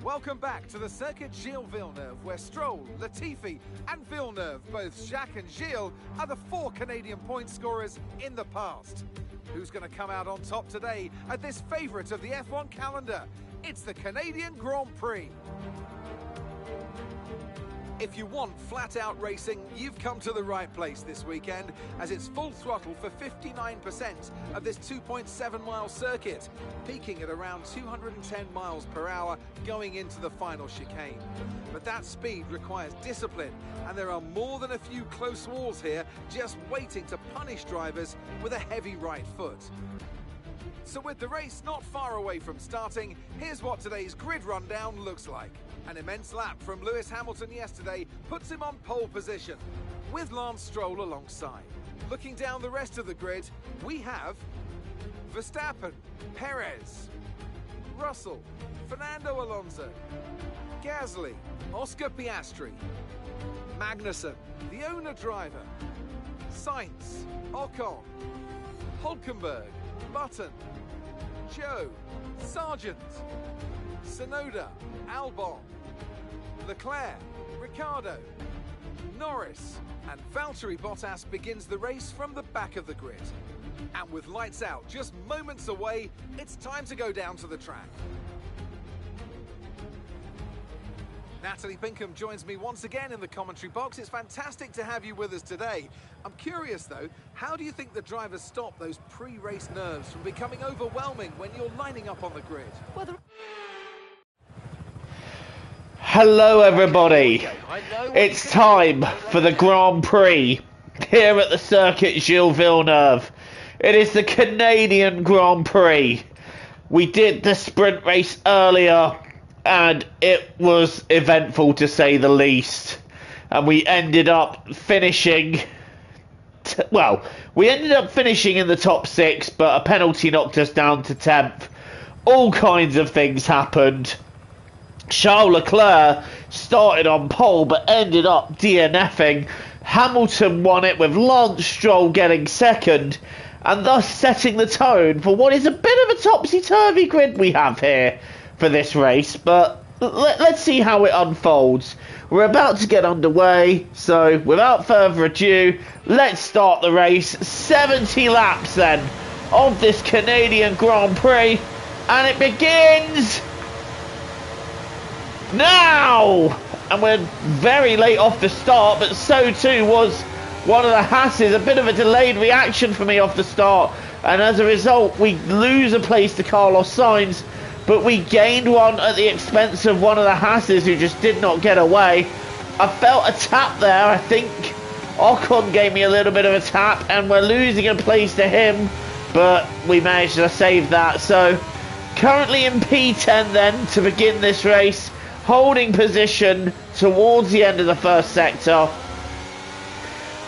Welcome back to the Circuit Gilles Villeneuve, where Stroll, Latifi and Villeneuve, both Jacques and Gilles, are the 4 Canadian point scorers in the past. Who's going to come out on top today at this favourite of the F1 calendar? It's the Canadian Grand Prix. If you want flat-out racing, you've come to the right place this weekend, as it's full throttle for 59% of this 2.7-mile circuit, peaking at around 210 miles per hour going into the final chicane. But that speed requires discipline, and there are more than a few close walls here just waiting to punish drivers with a heavy right foot. So with the race not far away from starting, here's what today's grid rundown looks like. An immense lap from Lewis Hamilton yesterday puts him on pole position, with Lance Stroll alongside. Looking down the rest of the grid, we have Verstappen, Perez, Russell, Fernando Alonso, Gasly, Oscar Piastri, Magnussen, the owner driver, Sainz, Ocon, Hulkenberg, Button, Joe, Sargent, Tsunoda, Albon, Leclerc, Ricciardo, Norris, and Valtteri Bottas begins the race from the back of the grid. And with lights out just moments away, it's time to go down to the track. Natalie Pinkham joins me once again in the commentary box. It's fantastic to have you with us today. I'm curious though, how do you think the drivers stop those pre-race nerves from becoming overwhelming when you're lining up on the grid? Hello everybody, it's time for the Grand Prix here at the Circuit Gilles Villeneuve. It is the Canadian Grand Prix. We did the sprint race earlier and it was eventful to say the least. And we ended up finishing, we ended up finishing in the top 6, but a penalty knocked us down to 10th. All kinds of things happened. Charles Leclerc started on pole but ended up DNFing. Hamilton won it with Lance Stroll getting second, and thus setting the tone for what is a bit of a topsy-turvy grid we have here for this race. But let's see how it unfolds. We're about to get underway, so without further ado, let's start the race. 70 laps then of this Canadian Grand Prix, and it begins now! And we're very late off the start, but so too was one of the Haas's. A bit of a delayed reaction for me off the start, and as a result we lose a place to Carlos Sainz, but we gained one at the expense of one of the Haas's who just did not get away. I felt a tap there. I think Ocon gave me a little bit of a tap, and we're losing a place to him, but we managed to save that. So currently in P10 then to begin this race, holding position towards the end of the first sector.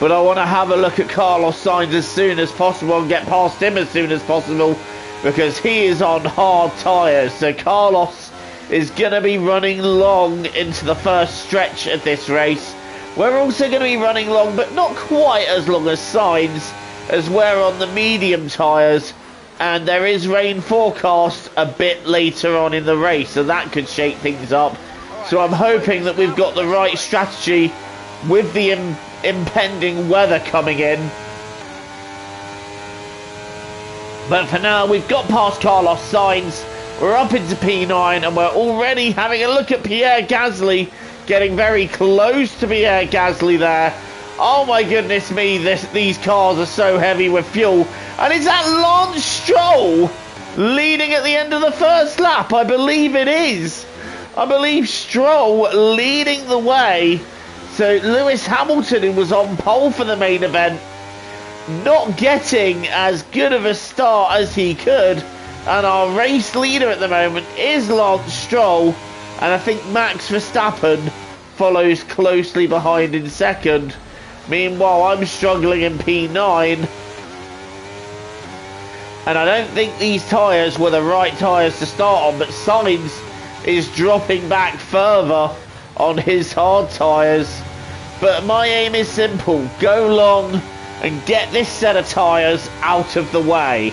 But I want to have a look at Carlos Sainz as soon as possible and get past him as soon as possible, because he is on hard tyres. So Carlos is going to be running long into the first stretch of this race. We're also going to be running long, but not quite as long as Sainz, as we're on the medium tyres. And there is rain forecast a bit later on in the race, so that could shake things up. So I'm hoping that we've got the right strategy with the impending weather coming in. But for now, we've got past Carlos Sainz. We're up into P9, and we're already having a look at Pierre Gasly, getting very close to Pierre Gasly there. Oh my goodness me, these cars are so heavy with fuel. And is that Lance Stroll leading at the end of the first lap? I believe it is. I believe Stroll leading the way. So Lewis Hamilton, who was on pole for the main event, not getting as good of a start as he could. And our race leader at the moment is Lance Stroll. And I think Max Verstappen follows closely behind in second. Meanwhile, I'm struggling in P9. And I don't think these tyres were the right tyres to start on, but Sainz is dropping back further on his hard tyres. But my aim is simple: go long and get this set of tyres out of the way.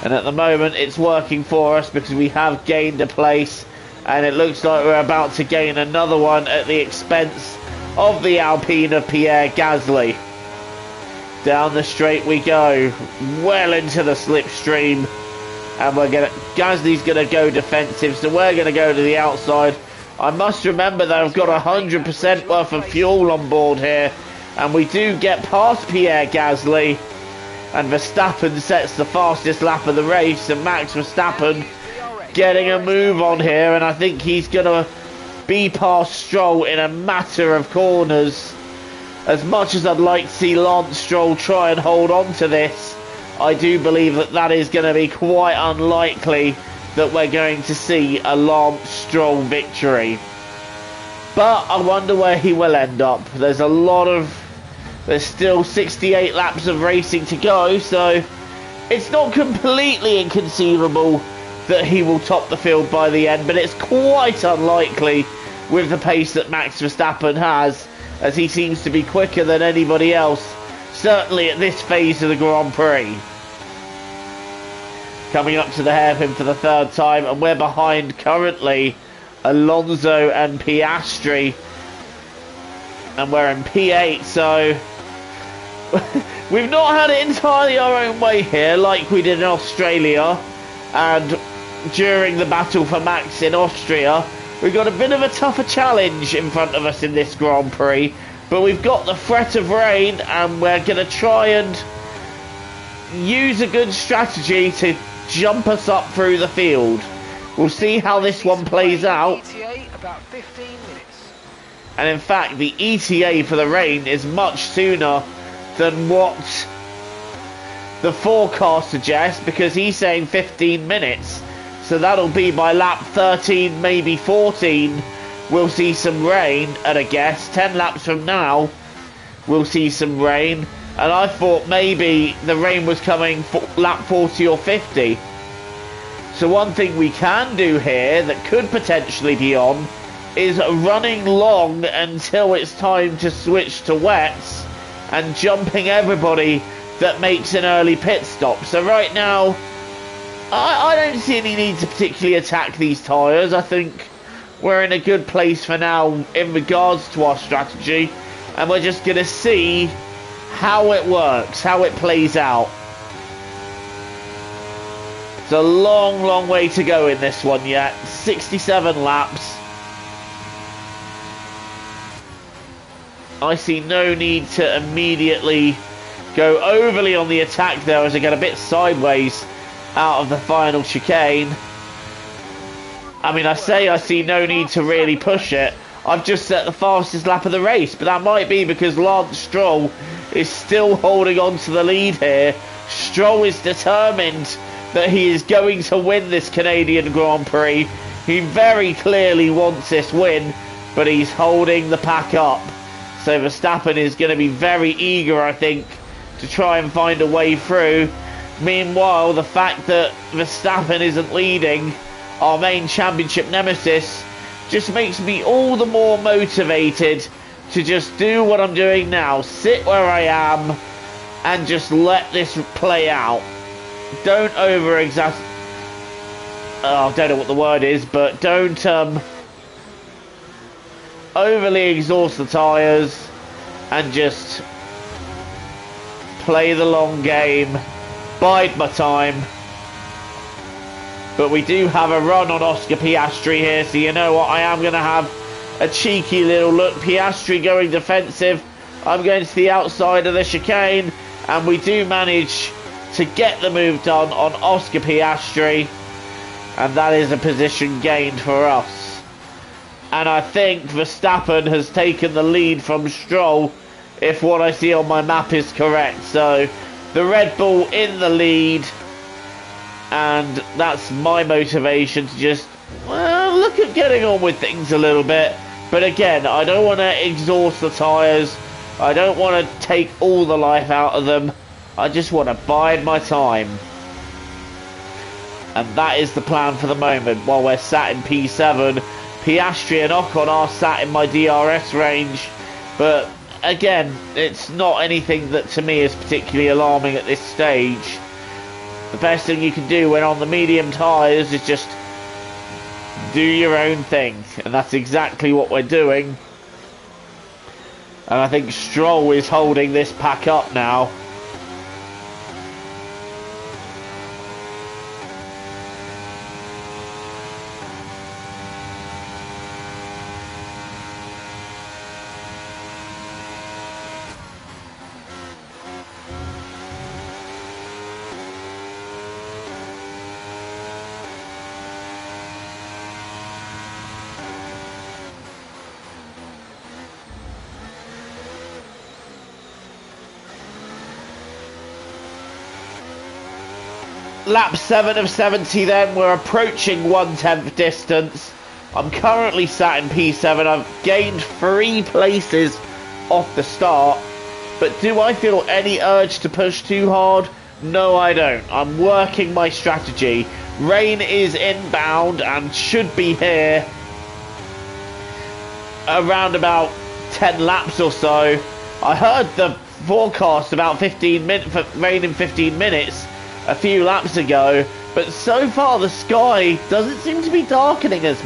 And at the moment it's working for us because we have gained a place and it looks like we're about to gain another one at the expense of the Alpine of Pierre Gasly. Down the straight we go, well into the slipstream, and Gasly's gonna go defensive, so we're gonna go to the outside. I must remember that I've got 100% worth of fuel on board here, and we do get past Pierre Gasly, and Verstappen sets the fastest lap of the race, and Max Verstappen getting a move on here, and I think he's gonna be past Stroll in a matter of corners. As much as I'd like to see Lance Stroll try and hold on to this, I do believe that that is going to be quite unlikely that we're going to see a Lance Stroll victory. But I wonder where he will end up. There's still 68 laps of racing to go, so it's not completely inconceivable that he will top the field by the end, but it's quite unlikely with the pace that Max Verstappen has, as he seems to be quicker than anybody else, certainly at this phase of the Grand Prix. Coming up to the hairpin for the third time, and we're behind currently Alonso and Piastri, and we're in P8, so we've not had it entirely our own way here like we did in Australia, and during the battle for Max in Austria. We've got a bit of a tougher challenge in front of us in this Grand Prix, but we've got the threat of rain, and we're going to try and use a good strategy to jump us up through the field. We'll see how this one plays out. About 15 minutes. And in fact, the ETA for the rain is much sooner than what the forecast suggests, because he's saying 15 minutes. So that'll be by lap 13, maybe 14, we'll see some rain at a guess. 10 laps from now, we'll see some rain. And I thought maybe the rain was coming for lap 40 or 50. So one thing we can do here that could potentially be on is running long until it's time to switch to wets and jumping everybody that makes an early pit stop. So right now, I don't see any need to particularly attack these tyres. I think we're in a good place for now in regards to our strategy, and we're just going to see how it works, how it plays out. It's a long, long way to go in this one yet. 67 laps. I see no need to immediately go overly on the attack there as I get a bit sideways out of the final chicane. I mean, I see no need to really push it. I've just set the fastest lap of the race, but that might be because Lance Stroll is still holding on to the lead here. Stroll is determined that he is going to win this Canadian Grand Prix. He very clearly wants this win, but he's holding the pack up. So Verstappen is going to be very eager, I think, to try and find a way through. Meanwhile, the fact that Verstappen isn't leading our main championship nemesis just makes me all the more motivated to just do what I'm doing now. Sit where I am and just let this play out. Don't over-exaggerate. I don't know what the word is, but don't overly exhaust the tyres and just play the long game. Bide my time. But we do have a run on Oscar Piastri here, so you know what, I am going to have a cheeky little look. Piastri going defensive. I'm going to the outside of the chicane, and we do manage to get the move done on Oscar Piastri, and that is a position gained for us. And I think Verstappen has taken the lead from Stroll, if what I see on my map is correct. So the Red Bull in the lead, and that's my motivation to just, well, look at getting on with things a little bit. But again, I don't want to exhaust the tyres. I don't want to take all the life out of them. I just want to bide my time. And that is the plan for the moment. While we're sat in P7, Piastri and Ocon are sat in my DRS range. But again, it's not anything that to me is particularly alarming at this stage. The best thing you can do when on the medium tyres is just do your own thing, and that's exactly what we're doing. And I think Stroll is holding this pack up now. Lap 7 of 70 then, we're approaching 1/10 distance. I'm currently sat in P7, I've gained 3 places off the start, but do I feel any urge to push too hard? No, I don't. I'm working my strategy. Rain is inbound and should be here around about 10 laps or so. I heard the forecast about 15 minutes for rain in 15 minutes a few laps ago, but so far the sky doesn't seem to be darkening as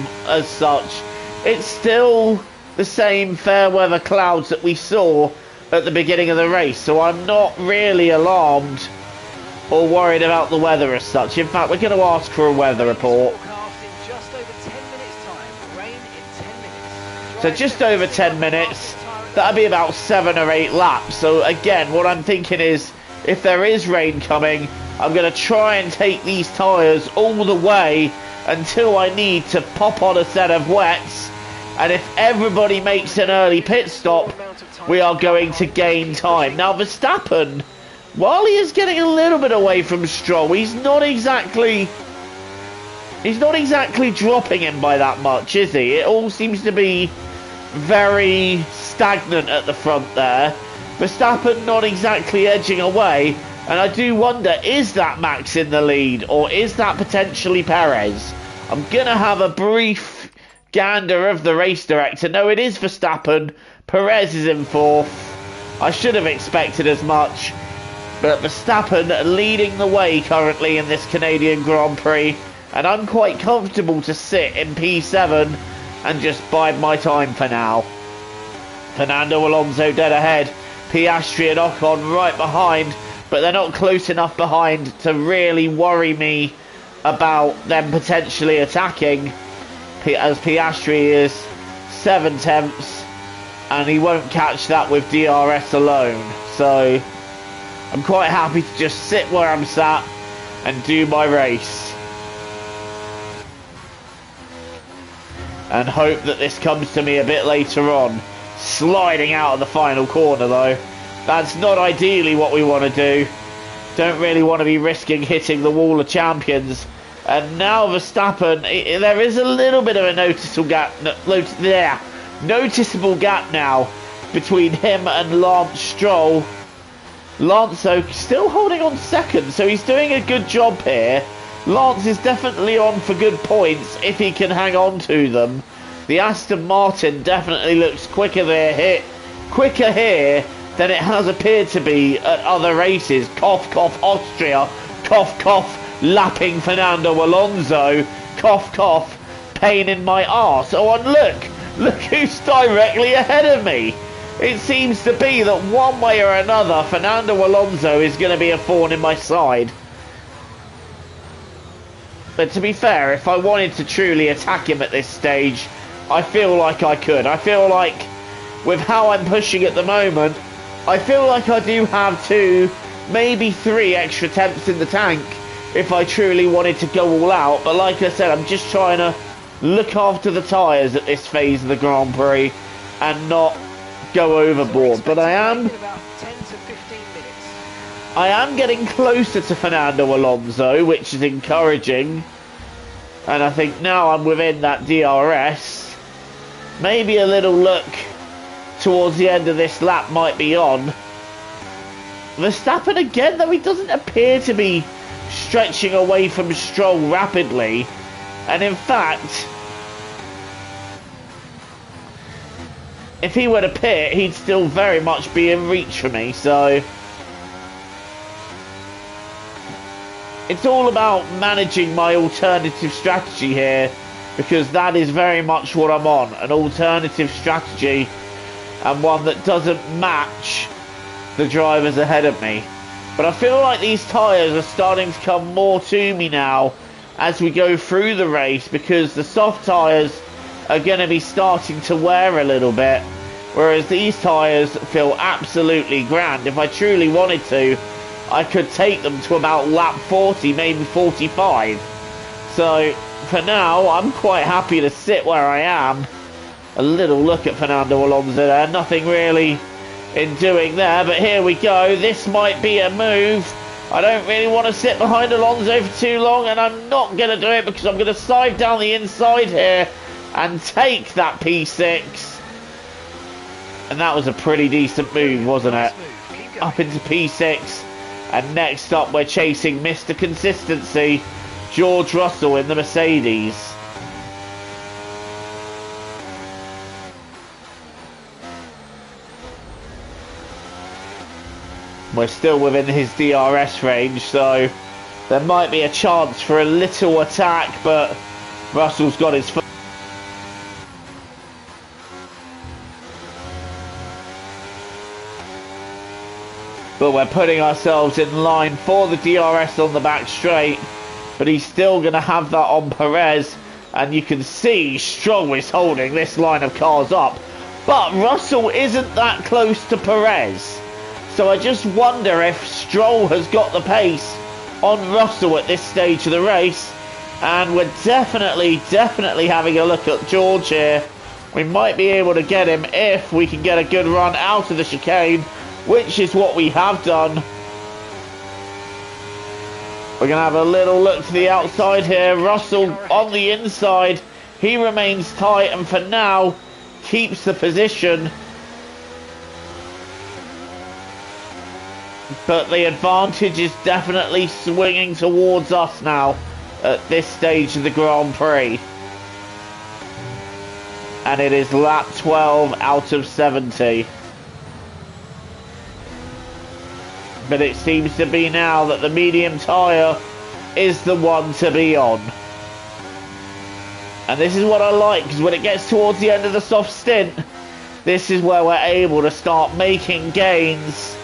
such. It's still the same fair weather clouds that we saw at the beginning of the race, so I'm not really alarmed or worried about the weather as such. In fact, we're going to ask for a weather report. So just over 10 minutes, that'll be about 7 or 8 laps. So again, what I'm thinking is, if there is rain coming, I'm going to try and take these tyres all the way until I need to pop on a set of wets. And if everybody makes an early pit stop, we are going to gain time. Now Verstappen, while he is getting a little bit away from Stroll, he's not exactly dropping him by that much, is he? It all seems to be very stagnant at the front there. Verstappen not exactly edging away, and I do wonder, is that Max in the lead, or is that potentially Perez? I'm going to have a brief gander of the race director. No, it is Verstappen. Perez is in 4th. I should have expected as much, but Verstappen leading the way currently in this Canadian Grand Prix, and I'm quite comfortable to sit in P7 and just bide my time for now. Fernando Alonso dead ahead. Piastri and Ocon right behind, but they're not close enough behind to really worry me about them potentially attacking, as Piastri is 7/10, and he won't catch that with DRS alone. So I'm quite happy to just sit where I'm sat and do my race, and hope that this comes to me a bit later on. Sliding out of the final corner though. That's not ideally what we want to do. Don't really want to be risking hitting the wall of champions. And now Verstappen, there is a little bit of a noticeable gap now between him and Lance Stroll. Lance though still holding on 2nd, so he's doing a good job here. Lance is definitely on for good points if he can hang on to them. The Aston Martin definitely looks quicker here than it has appeared to be at other races. Cough, cough, Austria. Cough, cough, lapping Fernando Alonso. Cough, cough, pain in my arse. Oh, and look who's directly ahead of me. It seems to be that one way or another, Fernando Alonso is going to be a thorn in my side. But to be fair, if I wanted to truly attack him at this stage, I feel like I could. I feel like, with how I'm pushing at the moment, I feel like I do have 2, maybe 3 extra attempts in the tank if I truly wanted to go all out. But like I said, I'm just trying to look after the tyres at this phase of the Grand Prix and not go overboard. But I am getting closer to Fernando Alonso, which is encouraging. And I think now I'm within that DRS. Maybe a little look towards the end of this lap might be on. Verstappen again, though, he doesn't appear to be stretching away from Stroll rapidly. And in fact, if he were to pit, he'd still very much be in reach for me. So it's all about managing my alternative strategy here because that is very much what I'm on, an alternative strategy, and one that doesn't match the drivers ahead of me. But I feel like these tyres are starting to come more to me now as we go through the race, because the soft tyres are going to be starting to wear a little bit, whereas these tyres feel absolutely grand. If I truly wanted to, I could take them to about lap 40, maybe 45. So for now, I'm quite happy to sit where I am. A little look at Fernando Alonso there, nothing really in doing there, but here we go. This might be a move. I don't really want to sit behind Alonso for too long, and I'm not going to do it because I'm going to side down the inside here and take that P6. And that was a pretty decent move, wasn't it? Up into P6, and next up we're chasing Mr. Consistency, George Russell in the Mercedes. We're still within his DRS range, so there might be a chance for a little attack, but Russell's got his foot. But we're putting ourselves in line for the DRS on the back straight, but he's still going to have that on Perez, and you can see Stroll is holding this line of cars up, but Russell isn't that close to Perez. So I just wonder if Stroll has got the pace on Russell at this stage of the race. And we're definitely having a look at George here. We might be able to get him if we can get a good run out of the chicane, which is what we have done. We're going to have a little look to the outside here. Russell on the inside. He remains tight and for now keeps the position. But the advantage is definitely swinging towards us now at this stage of the Grand Prix. And it is lap 12 out of 70. But it seems to be now that the medium tyre is the one to be on. And this is what I like, because when it gets towards the end of the soft stint, this is where we're able to start making gains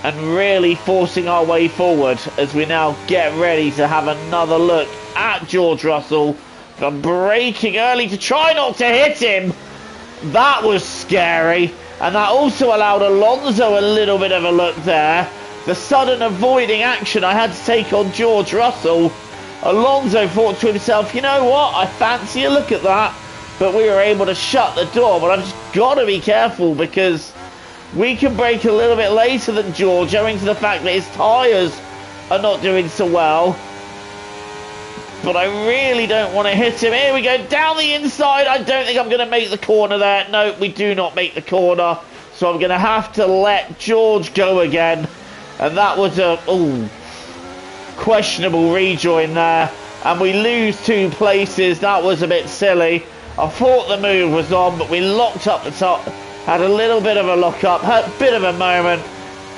and really forcing our way forward as we now get ready to have another look at George Russell for braking early to try not to hit him. That was scary, and that also allowed Alonso a little bit of a look there. The sudden avoiding action I had to take on George Russell. Alonso thought to himself, you know what, I fancy a look at that, but we were able to shut the door. But I've just got to be careful because we can brake a little bit later than George, owing to the fact that his tyres are not doing so well. But I really don't want to hit him. Here we go, down the inside. I don't think I'm going to make the corner there. No, we do not make the corner. So I'm going to have to let George go again. And that was a questionable rejoin there. And we lose 2 places. That was a bit silly. I thought the move was on, but we locked up the top. Had a little bit of a lock-up, had a bit of a moment,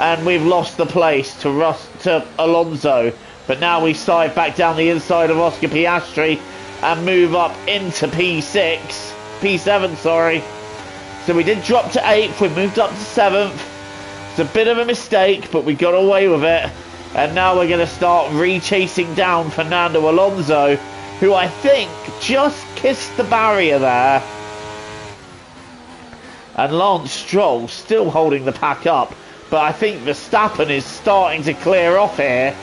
and we've lost the place to Alonso. But now we side back down the inside of Oscar Piastri and move up into P7, sorry. So we did drop to 8th, we moved up to 7th. It's a bit of a mistake, but we got away with it. And now we're going to start re-chasing down Fernando Alonso, who I think just kissed the barrier there. And Lance Stroll still holding the pack up. But I think Verstappen is starting to clear off here.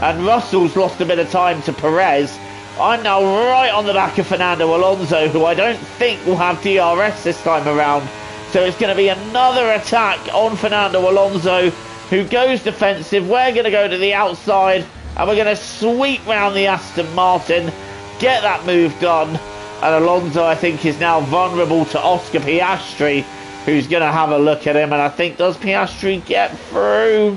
And Russell's lost a bit of time to Perez. I'm now right on the back of Fernando Alonso, who I don't think will have DRS this time around. So it's going to be another attack on Fernando Alonso, who goes defensive. We're going to go to the outside, and we're going to sweep round the Aston Martin, get that move done. And Alonso, I think, is now vulnerable to Oscar Piastri, who's going to have a look at him. And I think, does Piastri get through?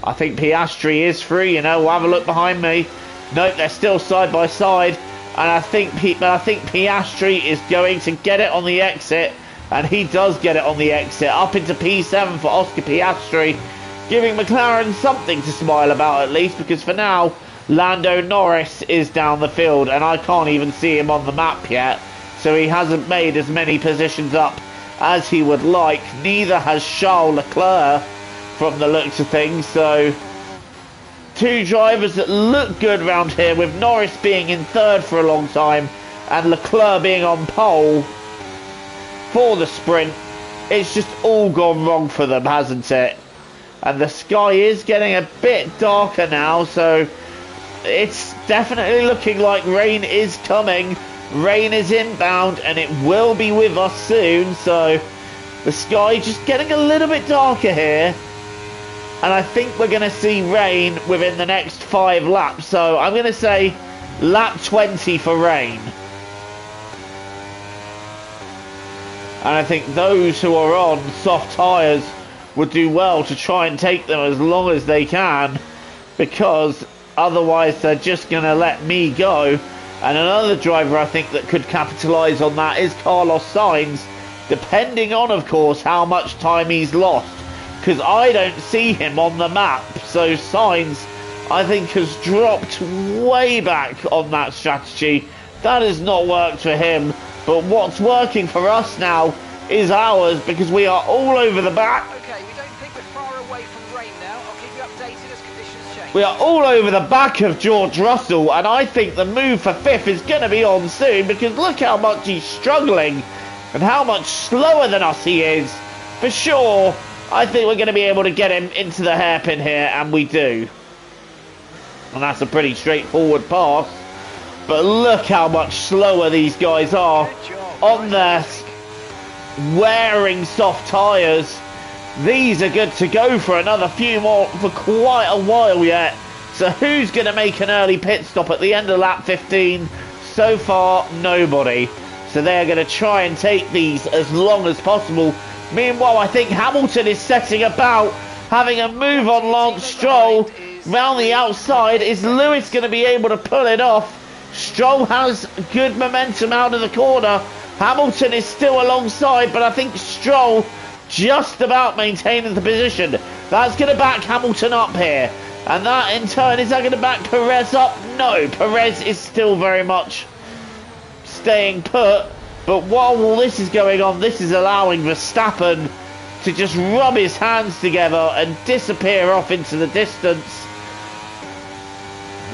I think Piastri is through, you know. We'll have a look behind me. Nope, they're still side by side. And I think Piastri is going to get it on the exit. And he does get it on the exit. Up into P7 for Oscar Piastri, giving McLaren something to smile about at least, because for now, Lando Norris is down the field, and I can't even see him on the map yet, so he hasn't made as many positions up as he would like. Neither has Charles Leclerc from the looks of things, so two drivers that look good round here, with Norris being in third for a long time and Leclerc being on pole for the sprint. It's just all gone wrong for them, hasn't it? And the sky is getting a bit darker now, so it's definitely looking like rain is coming. Rain is inbound and it will be with us soon, so the sky just getting a little bit darker here. And I think we're going to see rain within the next 5 laps, so I'm going to say lap 20 for rain. And I think those who are on soft tyres would do well to try and take them as long as they can, because otherwise they're just going to let me go. And another driver I think that could capitalise on that is Carlos Sainz, depending on, of course, how much time he's lost, because I don't see him on the map. So Sainz, I think, has dropped way back on that strategy. That has not worked for him, but what's working for us now is ours, because we are all over the back. Okay, we don't think we're far away from rain now. I'll keep you updated as conditions change. We are all over the back of George Russell, and I think the move for 5th is going to be on soon, because look how much he's struggling and how much slower than us he is. For sure, I think we're going to be able to get him into the hairpin here, and we do. And that's a pretty straightforward pass. But look how much slower these guys are on their wearing soft tyres. These are good to go for another few more, for quite a while yet. So who's going to make an early pit stop at the end of lap 15? So far, nobody. So they're going to try and take these as long as possible. Meanwhile, I think Hamilton is setting about having a move on Lance Stroll round the outside. Is Lewis going to be able to pull it off? Stroll has good momentum out of the corner. Hamilton is still alongside, but I think Stroll just about maintaining the position. That's going to back Hamilton up here. And that in turn, is that going to back Perez up? No, Perez is still very much staying put. But while all this is going on, this is allowing Verstappen to just rub his hands together and disappear off into the distance.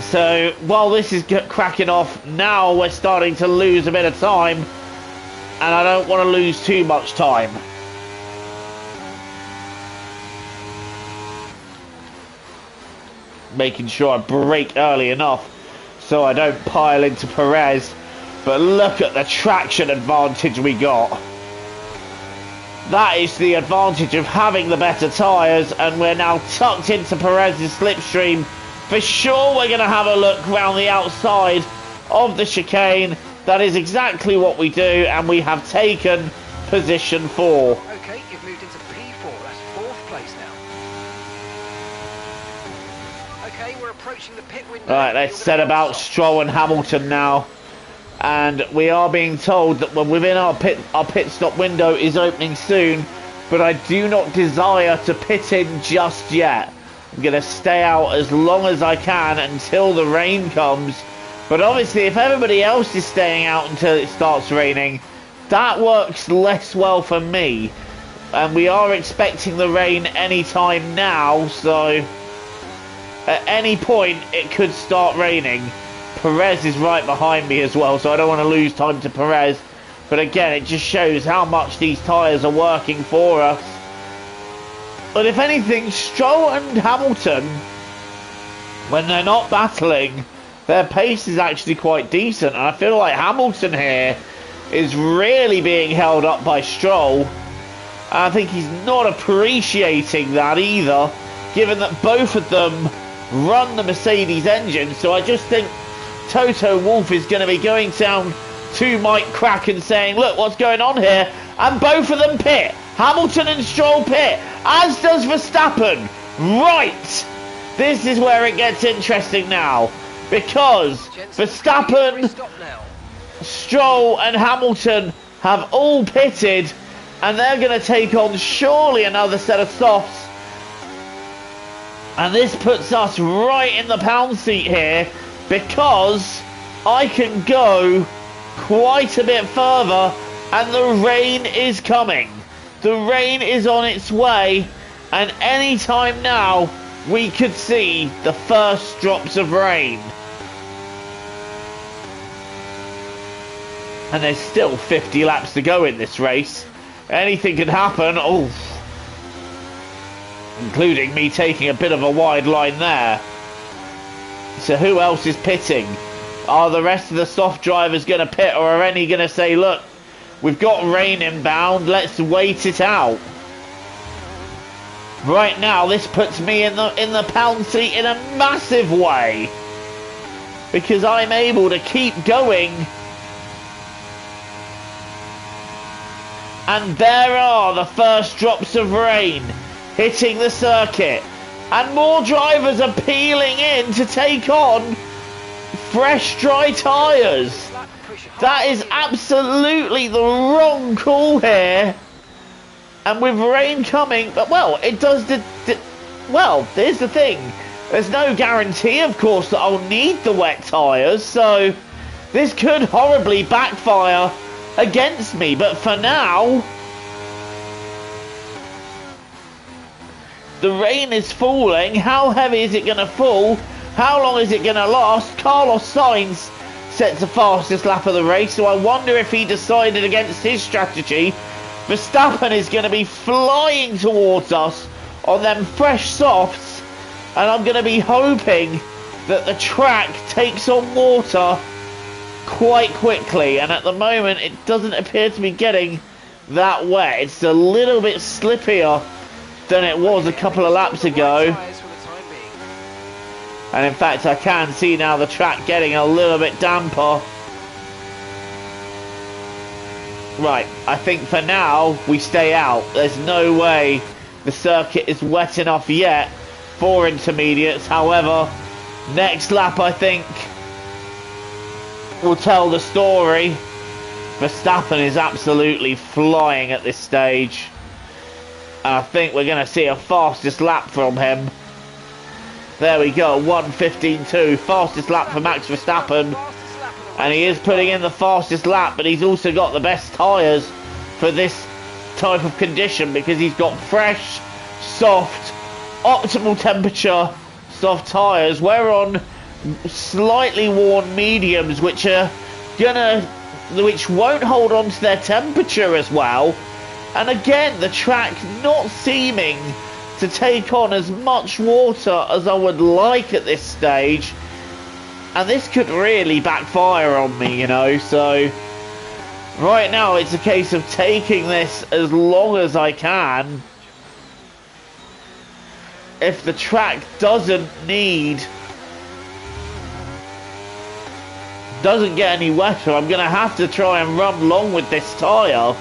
So while this is cracking off, now we're starting to lose a bit of time, and I don't want to lose too much time. Making sure I brake early enough so I don't pile into Perez. But look at the traction advantage we got. That is the advantage of having the better tyres, and we're now tucked into Perez's slipstream. For sure, we're going to have a look round the outside of the chicane. That is exactly what we do, and we have taken position 4. Okay, you've moved into P4. That's 4th place now. Okay, we're approaching the pit window. Right, let's set about Stroll and Hamilton now. And we are being told that we're within our pit stop window is opening soon, but I do not desire to pit in just yet. I'm going to stay out as long as I can until the rain comes. But obviously, if everybody else is staying out until it starts raining, that works less well for me. And we are expecting the rain any time now, so at any point it could start raining. Perez is right behind me as well, so I don't want to lose time to Perez. But again, it just shows how much these tyres are working for us. But if anything, Stroll and Hamilton, when they're not battling, their pace is actually quite decent. And I feel like Hamilton here is really being held up by Stroll. And I think he's not appreciating that either, given that both of them run the Mercedes engine. So I just think Toto Wolff is going to be going down to Mike Crack and saying, look, what's going on here? And both of them pit. Hamilton and Stroll pit, as does Verstappen. Right. This is where it gets interesting now, because Verstappen, Stroll and Hamilton have all pitted, and they're going to take on surely another set of softs. And this puts us right in the pound seat here, because I can go quite a bit further, and the rain is coming. The rain is on its way, and any time now we could see the first drops of rain. And there's still 50 laps to go in this race. Anything could happen. Oh, including me taking a bit of a wide line there. So who else is pitting? Are the rest of the soft drivers going to pit, or are any going to say, look, we've got rain inbound, let's wait it out? Right now, this puts me in the pound seat in a massive way, because I'm able to keep going. And there are the first drops of rain hitting the circuit, and more drivers are peeling in to take on fresh dry tyres. That is absolutely the wrong call here. And with rain coming, but well, it does well, here's the thing. There's no guarantee, of course, that I'll need the wet tyres, so this could horribly backfire against me. But for now, the rain is falling. How heavy is it going to fall? How long is it going to last? Carlos Sainz sets the fastest lap of the race, so I wonder if he decided against his strategy. Verstappen is going to be flying towards us on them fresh softs, and I'm going to be hoping that the track takes on water quite quickly, and at the moment it doesn't appear to be getting that wet. It's a little bit slippier than it was a couple of laps ago, and in fact I can see now the track getting a little bit damper. Right, I think for now we stay out. There's no way the circuit is wet enough yet for intermediates. However, next lap I think will tell the story. Verstappen is absolutely flying at this stage. I think we're going to see a fastest lap from him. There we go, 1:15.2, fastest lap for Max Verstappen. And he is putting in the fastest lap, but he's also got the best tyres for this type of condition, because he's got fresh, soft, optimal temperature, soft tyres. We're on slightly worn mediums, which won't hold on to their temperature as well. And again, the track not seeming to take on as much water as I would like at this stage. And this could really backfire on me, you know. So right now it's a case of taking this as long as I can. If the track doesn't get any wetter, I'm going to have to try and run long with this tyre.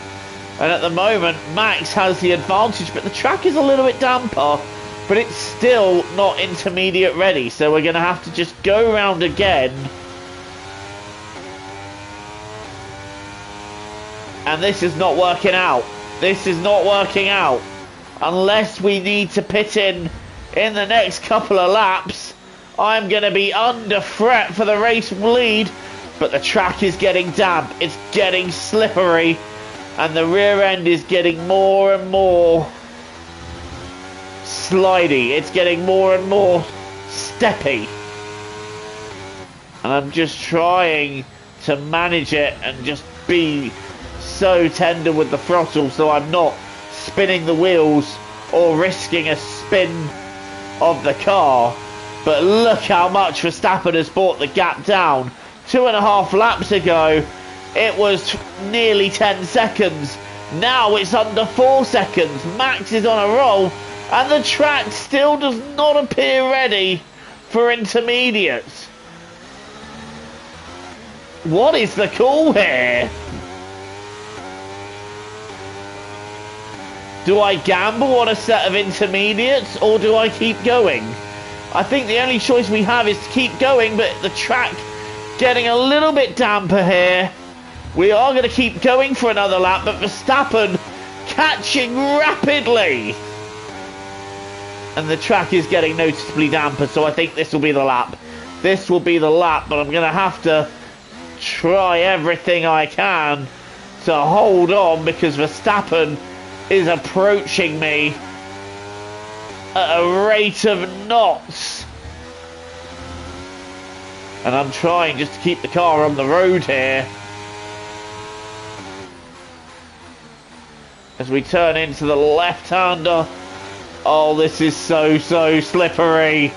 And at the moment, Max has the advantage, but the track is a little bit damper, but it's still not intermediate ready. So we're going to have to just go around again. And this is not working out. This is not working out. Unless we need to pit in the next couple of laps, I'm going to be under threat for the race lead. But the track is getting damp. It's getting slippery. And the rear end is getting more and more slidey. It's getting more and more steppy. And I'm just trying to manage it and just be so tender with the throttle so I'm not spinning the wheels or risking a spin of the car. But look how much Verstappen has brought the gap down. 2.5 laps ago it was nearly 10 seconds. Now it's under 4 seconds. Max is on a roll, and the track still does not appear ready for intermediates. What is the call here? Do I gamble on a set of intermediates, or do I keep going? I think the only choice we have is to keep going, but the track getting a little bit damper here. We are going to keep going for another lap, but Verstappen catching rapidly. and the track is getting noticeably damper, so I think this will be the lap. This will be the lap, but I'm going to have to try everything I can to hold on, because Verstappen is approaching me at a rate of knots. And I'm trying just to keep the car on the road here. As we turn into the left-hander. Oh, this is so slippery.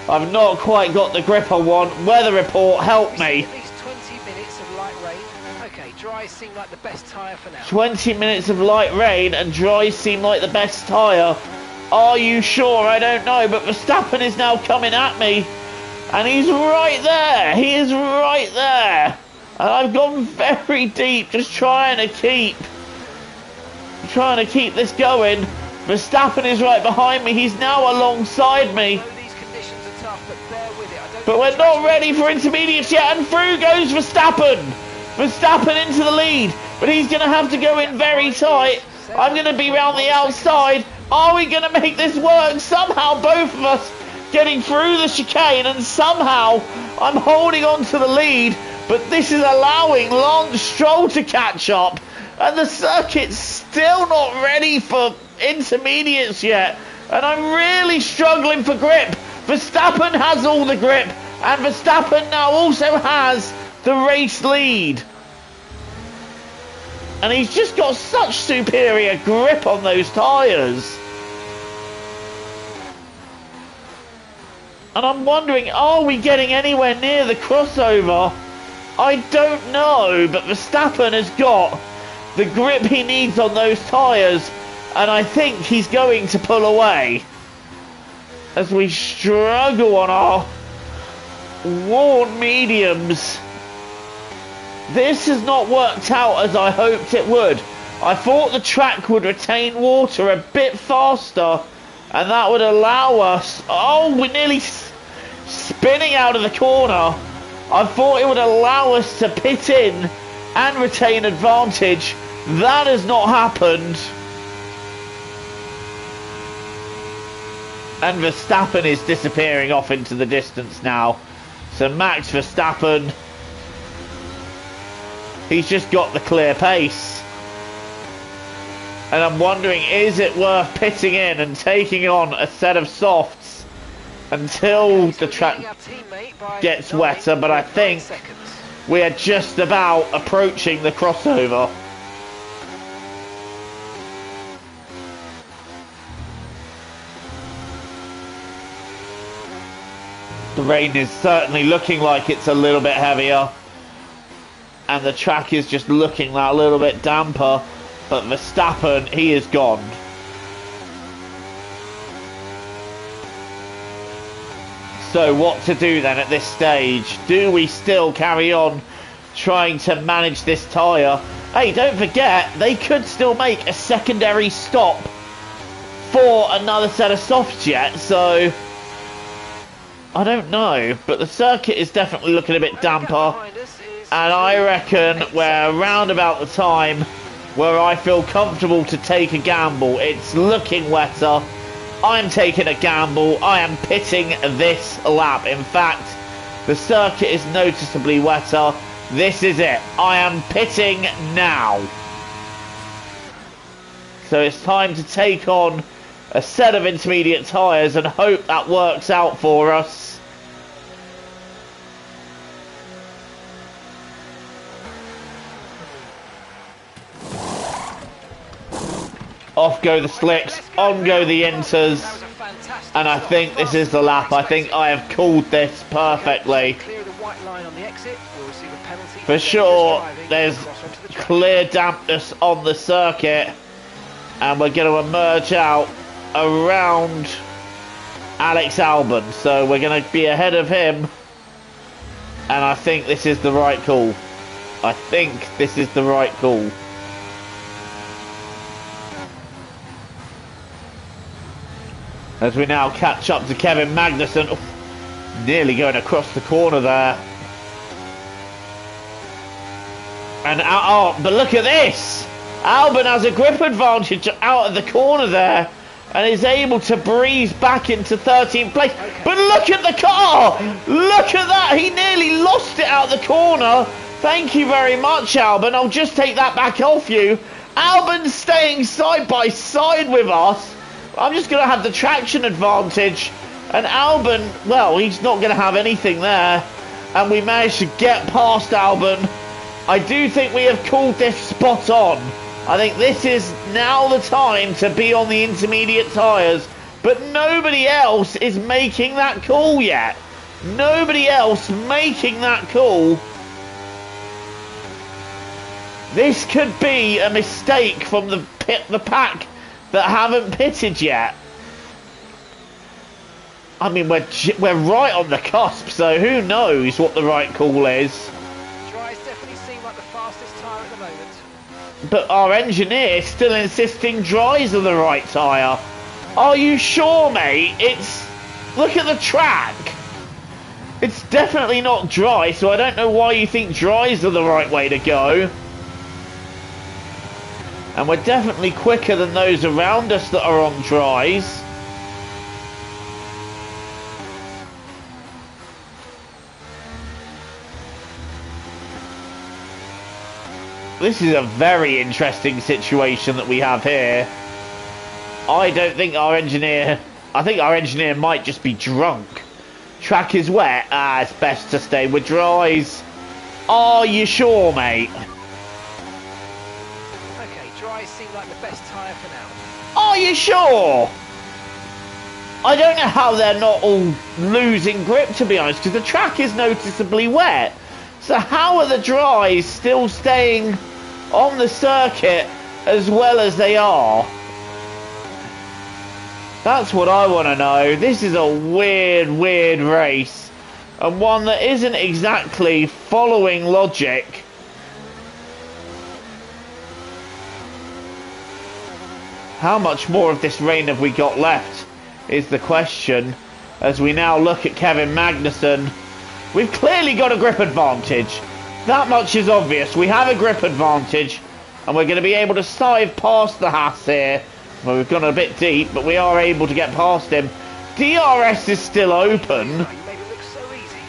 I've not quite got the grip I want. Weather report, help me. At least 20 minutes of light rain. Okay, dries seem like the best tyre for now. 20 minutes of light rain and dries seem like the best tyre. Are you sure? I don't know, but Verstappen is now coming at me. And he's right there. He is right there. And I've gone very deep, just trying to keep this going. Verstappen is right behind me. He's now alongside me. These conditions are tough, but bear with it. But we're not ready for intermediates yet, and through goes Verstappen. Verstappen into the lead, but he's going to have to go in very tight. I'm going to be round the outside. Are we going to make this work? Somehow both of us getting through the chicane, and somehow I'm holding on to the lead, but this is allowing Lance Stroll to catch up, and the circuit's still not ready for intermediates yet, and I'm really struggling for grip. Verstappen has all the grip, and Verstappen now also has the race lead, and he's just got such superior grip on those tyres. And I'm wondering, are we getting anywhere near the crossover? I don't know, but Verstappen has got the grip he needs on those tyres, and I think he's going to pull away as we struggle on our worn mediums. This has not worked out as I hoped it would. I thought the track would retain water a bit faster, and that would allow us... Oh, we're nearly spinning out of the corner. I thought it would allow us to pit in and retain advantage. That has not happened. And Verstappen is disappearing off into the distance now. So Max Verstappen, he's just got the clear pace. And I'm wondering, is it worth pitting in and taking on a set of softs until the track gets wetter? But I think we are just about approaching the crossover. The rain is certainly looking like it's a little bit heavier, and the track is just looking a little bit damper, but Verstappen, he is gone. So what to do then at this stage? Do we still carry on trying to manage this tyre? Hey, don't forget, they could still make a secondary stop for another set of softs yet, so I don't know, but the circuit is definitely looking a bit damper, and I reckon we're around about the time where I feel comfortable to take a gamble. It's looking wetter. I'm taking a gamble. I am pitting this lap. In fact, the circuit is noticeably wetter. This is it. I am pitting now. So it's time to take on a set of intermediate tyres and hope that works out for us. Off go the slicks, on go the inters, and I think this is the lap. I think I have called this perfectly. For sure, there's clear dampness on the circuit, and we're going to emerge out around Alex Albon, so we're going to be ahead of him, and I think this is the right call. I think this is the right call. As we now catch up to Kevin Magnussen. Oh, nearly going across the corner there. And oh, but look at this! Albon has a grip advantage out of the corner there. and is able to breeze back into 13th place. But look at the car! Look at that! He nearly lost it out the corner. Thank you very much, Albon. I'll just take that back off you. Albon's staying side by side with us. I'm just going to have the traction advantage. And Albon, well, he's not going to have anything there. And we managed to get past Albon. I do think we have called this spot on. I think this is now the time to be on the intermediate tyres. But nobody else is making that call yet. Nobody else making that call. This could be a mistake from the pack that haven't pitted yet. I mean, we're right on the cusp, so who knows what the right call is. Dries definitely seem like the fastest tyre at the moment. But our engineer is still insisting dries are the right tyre. Are you sure, mate? Look at the track. It's definitely not dry, so I don't know why you think dries are the right way to go. And we're definitely quicker than those around us that are on dries. This is a very interesting situation that we have here. I don't think our engineer... I think our engineer might just be drunk. Track is wet. It's best to stay with dries. Are you sure, mate? Okay, dries seem like the best tyre for now. Are you sure? I don't know how they're not all losing grip, to be honest, because the track is noticeably wet. So how are the dries still staying on the circuit as well as they are? That's what I want to know. This is a weird race, and one that isn't exactly following logic. How much more of this rain have we got left is the question, as we now look at Kevin Magnussen. We've clearly got a grip advantage. That much is obvious. We have a grip advantage, and we're going to be able to dive past the Haas here. Well, we've gone a bit deep, but we are able to get past him. DRS is still open. You made it look so easy.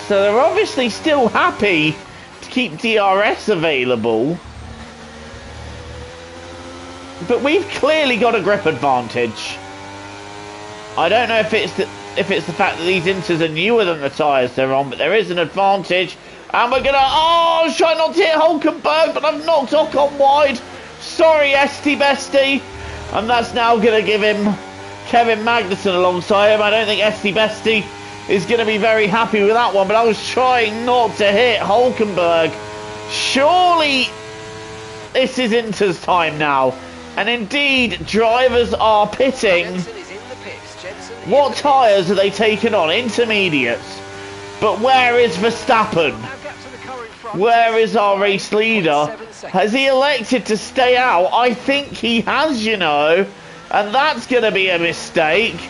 So they're obviously still happy to keep DRS available. But we've clearly got a grip advantage. I don't know if it's the fact that these Inters are newer than the tyres they're on, but there is an advantage. And we're gonna... Oh, I was trying not to hit Hulkenberg, but I've knocked Ocon wide. Sorry, ST Bestie. And that's now gonna give him Kevin Magnussen alongside him. I don't think ST Bestie is gonna be very happy with that one, but I was trying not to hit Hulkenberg. Surely this is Inter's time now. And indeed, drivers are pitting. Jensen is in the pits. Jensen is What tyres are they taking on? Intermediates. But where is Verstappen? now gaps in the car in front. Where is our race leader? 0.7 seconds. Has he elected to stay out? I think he has, you know. And that's going to be a mistake.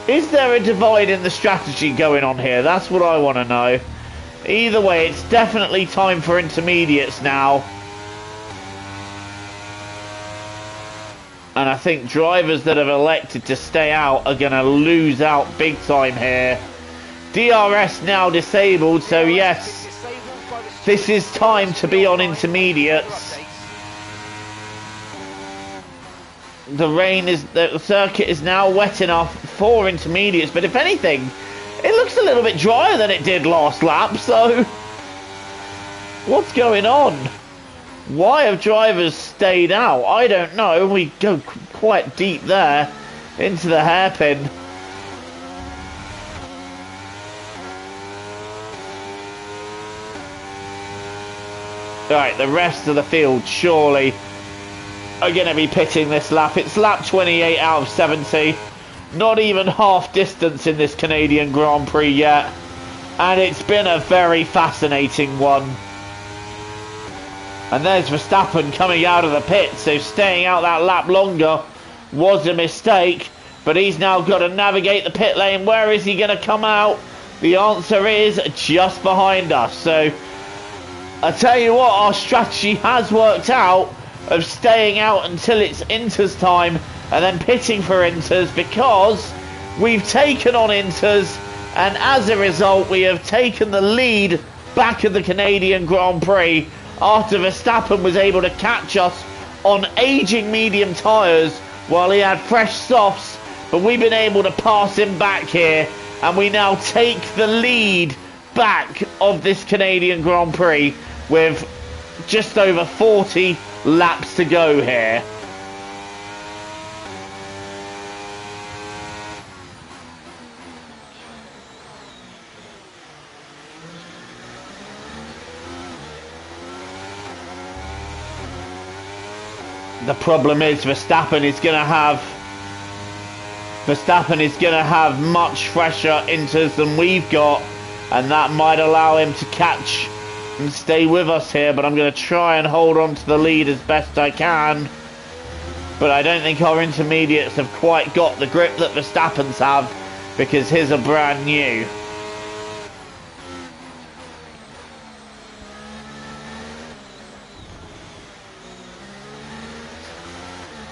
Is there a divide in the strategy going on here? That's what I want to know. Either way, it's definitely time for intermediates now. And I think drivers that have elected to stay out are going to lose out big time here. DRS now disabled, so yes, this is time to be on intermediates. The circuit is now wet enough for intermediates, but if anything, it looks a little bit drier than it did last lap, so what's going on? Why have drivers stayed out? I don't know. We go quite deep there into the hairpin. Right, the rest of the field surely are going to be pitting this lap. It's lap 28 out of 70. Not even half distance in this Canadian Grand Prix yet. And it's been a very fascinating one. And there's Verstappen coming out of the pit, so staying out that lap longer was a mistake. But he's now got to navigate the pit lane. Where is he going to come out? The answer is just behind us. So I tell you what, our strategy has worked out. of staying out until it's Inter's time and then pitting for Inter's, because we've taken on Inter's, and as a result we have taken the lead back of the Canadian Grand Prix after Verstappen was able to catch us on aging medium tyres while he had fresh softs. But we've been able to pass him back here, and we now take the lead back of this Canadian Grand Prix with just over 40 laps to go here. The problem is Verstappen is going to have much fresher Inters than we've got, and that might allow him to catch and stay with us here. But I'm going to try and hold on to the lead as best I can, but I don't think our intermediates have quite got the grip that Verstappen's have, because his are brand new.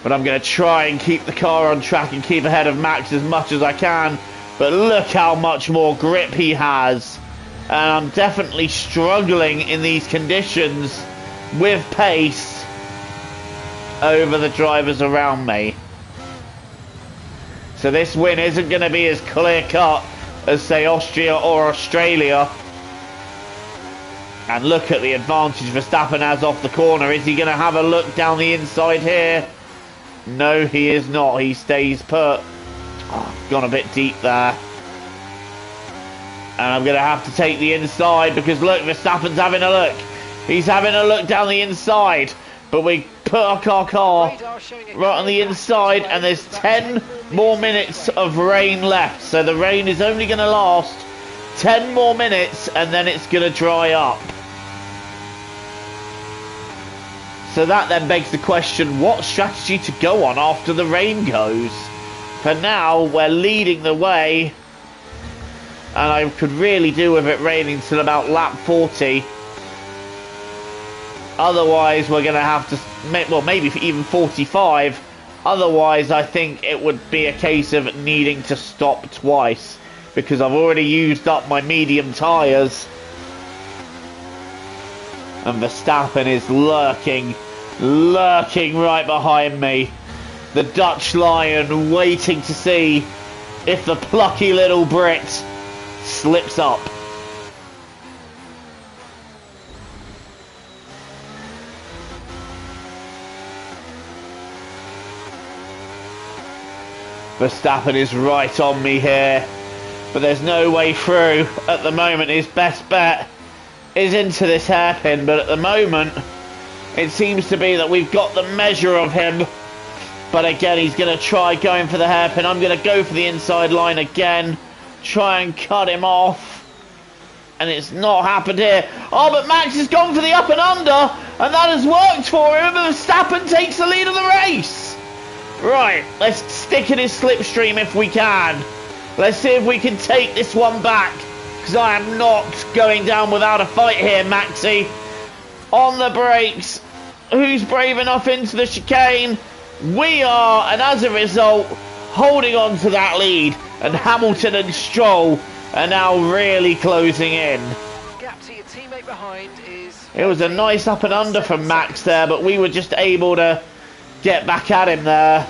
But I'm going to try and keep the car on track and keep ahead of Max as much as I can. But look how much more grip he has. And I'm definitely struggling in these conditions with pace over the drivers around me. So this win isn't going to be as clear-cut as, say, Austria or Australia. And look at the advantage Verstappen has off the corner. Is he going to have a look down the inside here? No, he is not. He stays put. Oh, gone a bit deep there. And I'm going to have to take the inside, because look, Verstappen's having a look. He's having a look down the inside. But we put our car right on the inside, and there's 10 more minutes of rain left. So the rain is only going to last 10 more minutes, and then it's going to dry up. So that then begs the question, what strategy to go on after the rain goes? For now, we're leading the way, and I could really do with it raining till about lap 40. Otherwise, we're going to have to, well, maybe even 45. Otherwise, I think it would be a case of needing to stop twice, because I've already used up my medium tyres. And Verstappen is lurking right behind me. The Dutch Lion waiting to see if the plucky little Brit slips up. Verstappen is right on me here, but there's no way through at the moment. His best bet is into this hairpin, but at the moment it seems to be that we've got the measure of him. But again, he's going to try going for the hairpin. I'm going to go for the inside line again, try and cut him off, and it's not happened here. Oh, but Max has gone for the up and under, and that has worked for him. Verstappen takes the lead of the race. Right, let's stick in his slipstream if we can. Let's see if we can take this one back, because I am not going down without a fight here, Maxi. On the brakes. Who's brave enough into the chicane? We are, and as a result, holding on to that lead. And Hamilton and Stroll are now really closing in. Gap to your teammate behind is... It was a nice up and under from Max there, but we were just able to get back at him there.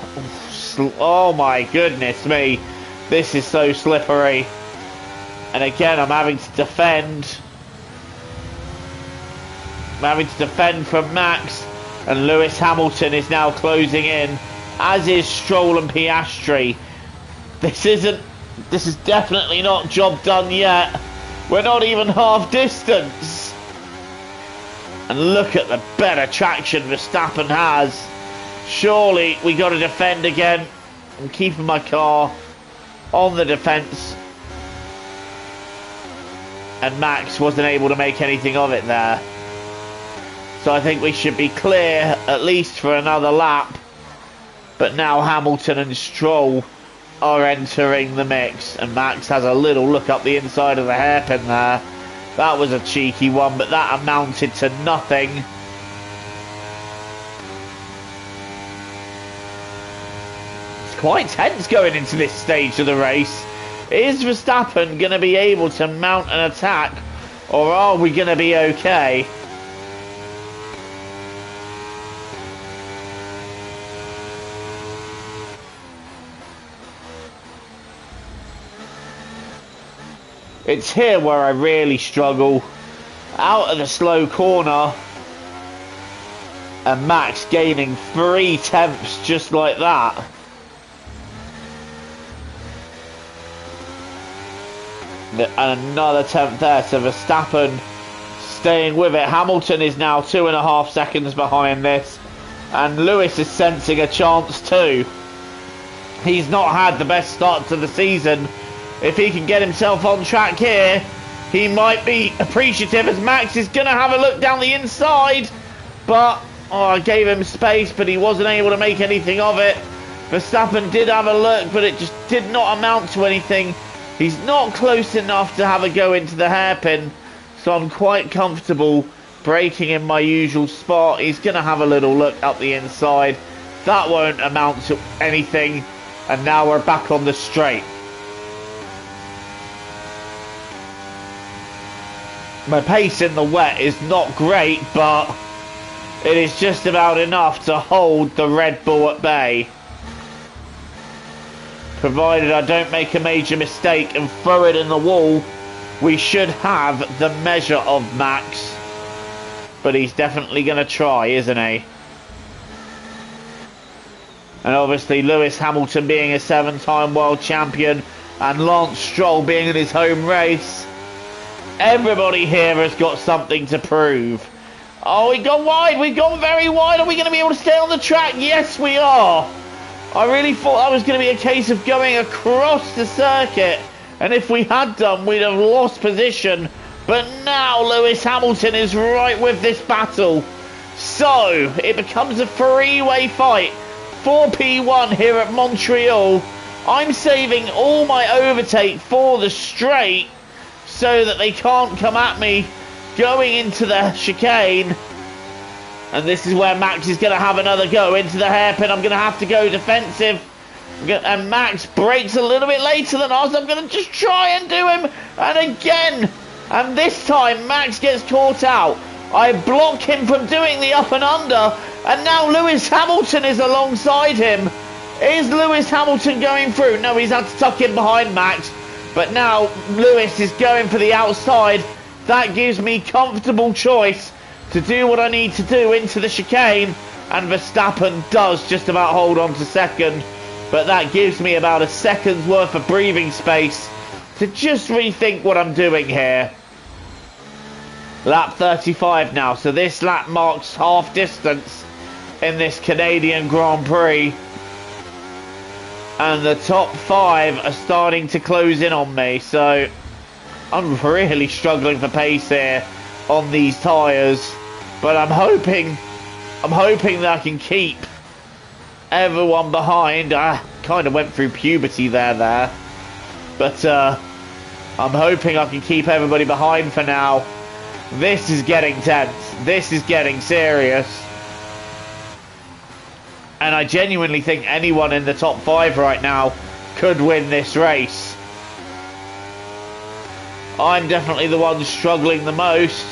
Oh my goodness me. This is so slippery. And again, I'm having to defend. I'm having to defend from Max. And Lewis Hamilton is now closing in, as is Stroll and Piastri. This is definitely not job done yet. We're not even half distance. And look at the better traction Verstappen has. Surely we got to defend again. I'm keeping my car on the defence. And Max wasn't able to make anything of it there. So I think we should be clear at least for another lap. But now Hamilton and Stroll are entering the mix, and Max has a little look up the inside of the hairpin there. That was a cheeky one, but that amounted to nothing. quite tense going into this stage of the race. Is Verstappen going to be able to mount an attack, or are we going to be okay? It's here where I really struggle. Out of the slow corner, and Max gaining 3 tenths just like that. And another tenth there, so Verstappen staying with it. Hamilton is now 2.5 seconds behind this, and Lewis is sensing a chance too. He's not had the best start to the season. If he can get himself on track here, he might be appreciative, as Max is going to have a look down the inside. But I gave him space, but he wasn't able to make anything of it. Verstappen did have a look, but it just did not amount to anything. He's not close enough to have a go into the hairpin, so I'm quite comfortable braking in my usual spot. He's going to have a little look up the inside. That won't amount to anything, and now we're back on the straight. My pace in the wet is not great, but it is just about enough to hold the Red Bull at bay. Provided I don't make a major mistake and throw it in the wall, we should have the measure of Max. But he's definitely going to try, isn't he? And obviously Lewis Hamilton being a 7-time world champion, and Lance Stroll being in his home race, everybody here has got something to prove. Oh, we got wide. We've gone very wide. Are we going to be able to stay on the track? Yes, we are. I really thought that was going to be a case of going across the circuit, and if we had done, we'd have lost position. But now Lewis Hamilton is right with this battle. So it becomes a three-way fight for P1 here at Montreal. I'm saving all my overtake for the straight so that they can't come at me going into the chicane. And this is where Max is going to have another go into the hairpin. I'm going to have to go defensive. And Max brakes a little bit later than us. I'm going to just try and do him. And again. And this time Max gets caught out. I block him from doing the up and under. And now Lewis Hamilton is alongside him. Is Lewis Hamilton going through? No, he's had to tuck in behind Max. But now Lewis is going for the outside. That gives me comfortable choice to do what I need to do into the chicane, and Verstappen does just about hold on to second, but that gives me about a second's worth of breathing space to just rethink what I'm doing here. Lap 35 now, so this lap marks half distance in this Canadian Grand Prix, and the top 5 are starting to close in on me, so I'm really struggling for pace here on these tyres, but I'm hoping that I can keep everyone behind. I kind of went through puberty there, but I'm hoping I can keep everybody behind for now. This is getting tense. This is getting serious, and I genuinely think anyone in the top 5 right now could win this race. I'm definitely the one struggling the most.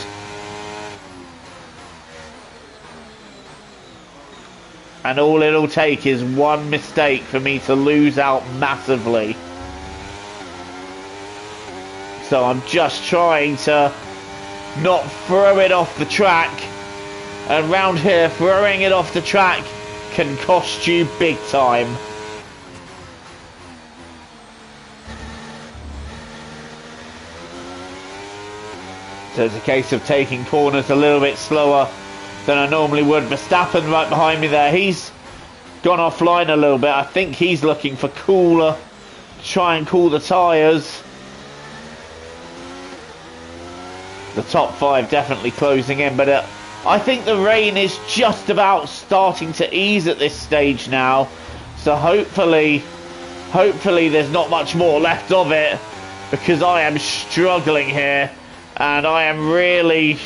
And all it'll take is one mistake for me to lose out massively. So I'm just trying to not throw it off the track. And round here, throwing it off the track can cost you big time. So it's a case of taking corners a little bit slower than I normally would. Verstappen right behind me there. He's gone offline a little bit. I think he's looking for cooler, try and cool the tyres. The top 5 definitely closing in, but I think the rain is just about starting to ease at this stage now. So hopefully there's not much more left of it, because I am struggling here. And I am really...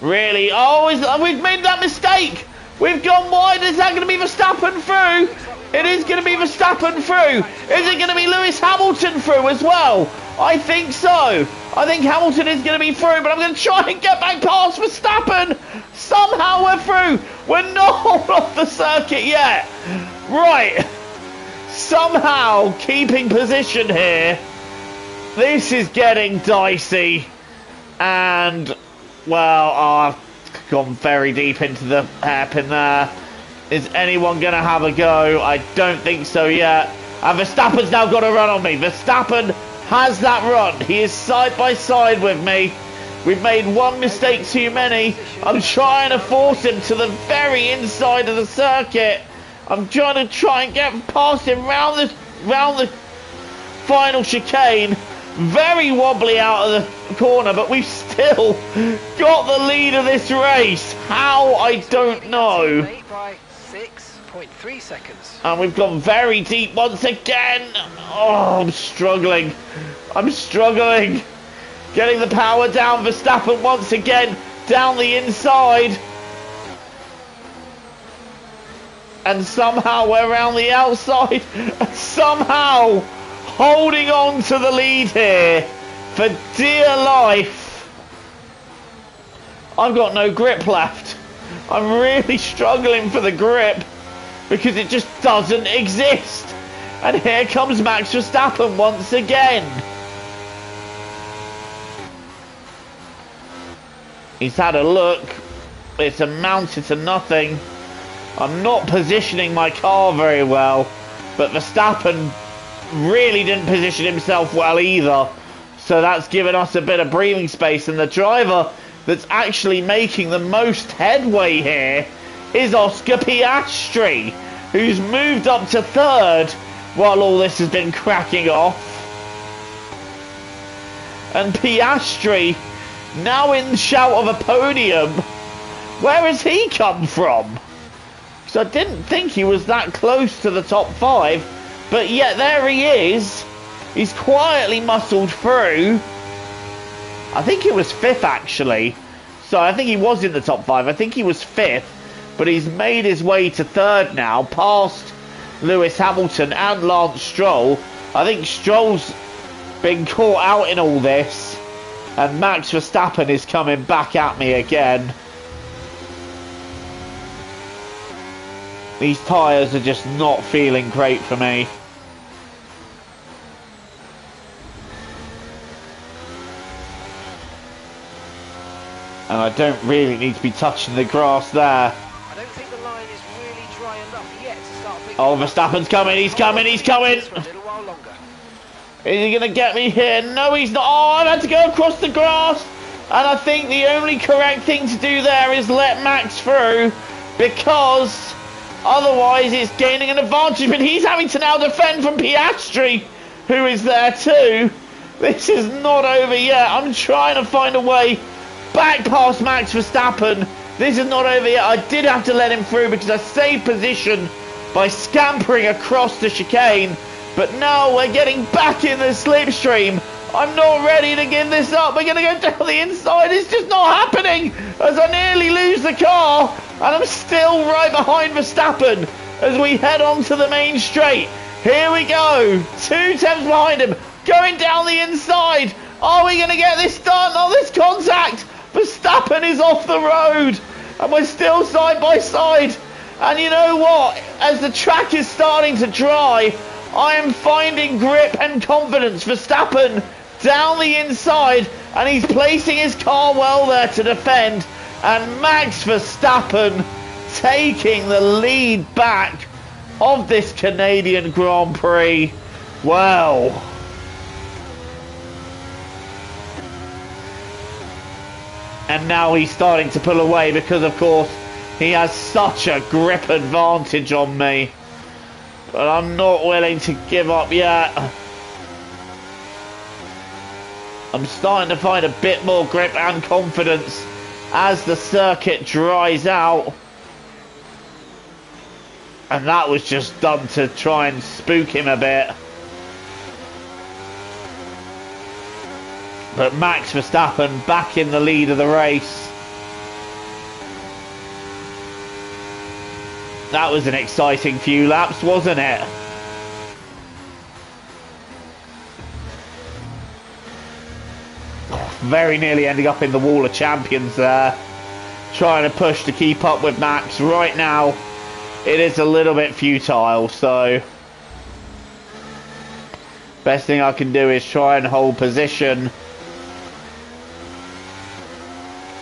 Oh, we've made that mistake! We've gone wide. Is that going to be Verstappen through? It is going to be Verstappen through. Is it going to be Lewis Hamilton through as well? I think so. I think Hamilton is going to be through, but I'm going to try and get back past Verstappen. Somehow we're through. We're not off the circuit yet. Right. Somehow keeping position here. This is getting dicey. And, well, I've gone very deep into the hairpin there. Is anyone going to have a go? I don't think so yet. And Verstappen's now got a run on me. Verstappen has that run. He is side by side with me. We've made one mistake too many. I'm trying to force him to the very inside of the circuit. I'm trying to get past him round the final chicane. Very wobbly out of the corner, but we've still got the lead of this race. How, I don't know. By 6.3 seconds. And we've gone very deep once again. Oh, I'm struggling. I'm struggling. Getting the power down. Verstappen once again down the inside. And somehow we're around the outside. And somehow holding on to the lead here for dear life. I've got no grip left. I'm really struggling for the grip because it just doesn't exist. And here comes Max Verstappen once again. He's had a look. It's amounted to nothing. I'm not positioning my car very well, but Verstappen really didn't position himself well either. So that's given us a bit of breathing space, and the driver that's actually making the most headway here is Oscar Piastri, who's moved up to third while all this has been cracking off. And Piastri now in shout of a podium. Where has he come from? Because I didn't think he was that close to the top 5. But yet there he is. He's quietly muscled through. I think it was 5th actually. So I think he was in the top 5. I think he was 5th. But he's made his way to 3rd now, past Lewis Hamilton and Lance Stroll. I think Stroll's been caught out in all this. And Max Verstappen is coming back at me again. These tyres are just not feeling great for me. And I don't really need to be touching the grass there. I don't think the line is really dry enough yet to start picking Oh, Verstappen's coming, he's coming, he's coming! for a little while longer. Is he going to get me here? No, he's not. Oh, I've had to go across the grass. And I think the only correct thing to do there is let Max through, because otherwise it's gaining an advantage. But he's having to now defend from Piastri, who is there too. This is not over yet. I'm trying to find a way back past Max Verstappen. This is not over yet. I did have to let him through because I saved position by scampering across the chicane. But now we're getting back in the slipstream. I'm not ready to give this up. We're going to go down the inside. It's just not happening as I nearly lose the car. And I'm still right behind Verstappen as we head on to the main straight. Here we go. 2 tenths behind him. Going down the inside. Are we going to get this done? Oh, this contact. Verstappen is off the road. And we're still side by side. And you know what? As the track is starting to dry, I am finding grip and confidence. Verstappen down the inside, and he's placing his car well there to defend. And Max Verstappen taking the lead back of this Canadian Grand Prix. Well, and now he's starting to pull away because, of course, he has such a grip advantage on me. But I'm not willing to give up yet. I'm starting to find a bit more grip and confidence as the circuit dries out. And that was just done to try and spook him a bit. But Max Verstappen back in the lead of the race. That was an exciting few laps, wasn't it? Very nearly ending up in the Wall of Champions there. Trying to push to keep up with Max. Right now, it is a little bit futile, so best thing I can do is try and hold position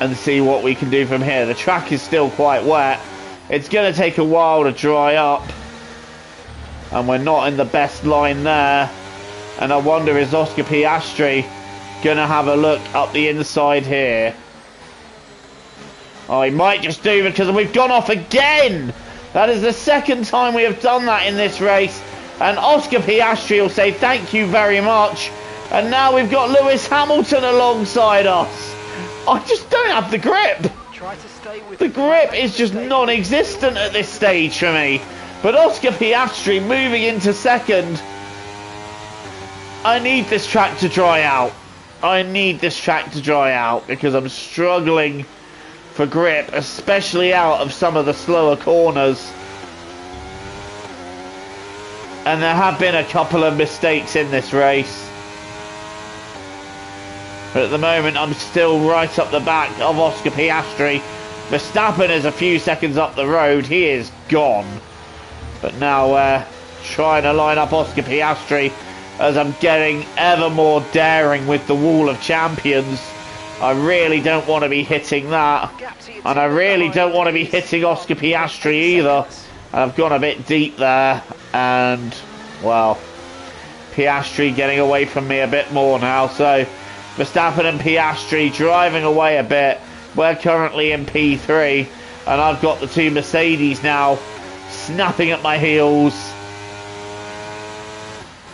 and see what we can do from here. The track is still quite wet. It's going to take a while to dry up, and we're not in the best line there. And I wonder, is Oscar Piastri going to have a look up the inside here? Oh, he might just do, because we've gone off again. That is the second time we have done that in this race. And Oscar Piastri will say thank you very much. And now we've got Lewis Hamilton alongside us. I just don't have the grip. The grip is just non-existent at this stage for me. But Oscar Piastri moving into second. I need this track to dry out. I need this track to dry out because I'm struggling for grip, especially out of some of the slower corners. And there have been a couple of mistakes in this race. But at the moment, I'm still right up the back of Oscar Piastri. Verstappen is a few seconds up the road. He is gone. But now we're trying to line up Oscar Piastri as I'm getting ever more daring with the Wall of Champions. I really don't want to be hitting that. And I really don't want to be hitting Oscar Piastri either. I've gone a bit deep there. And, well, Piastri getting away from me a bit more now. So, Verstappen and Piastri driving away a bit. We're currently in P3. And I've got the two Mercedes now snapping at my heels.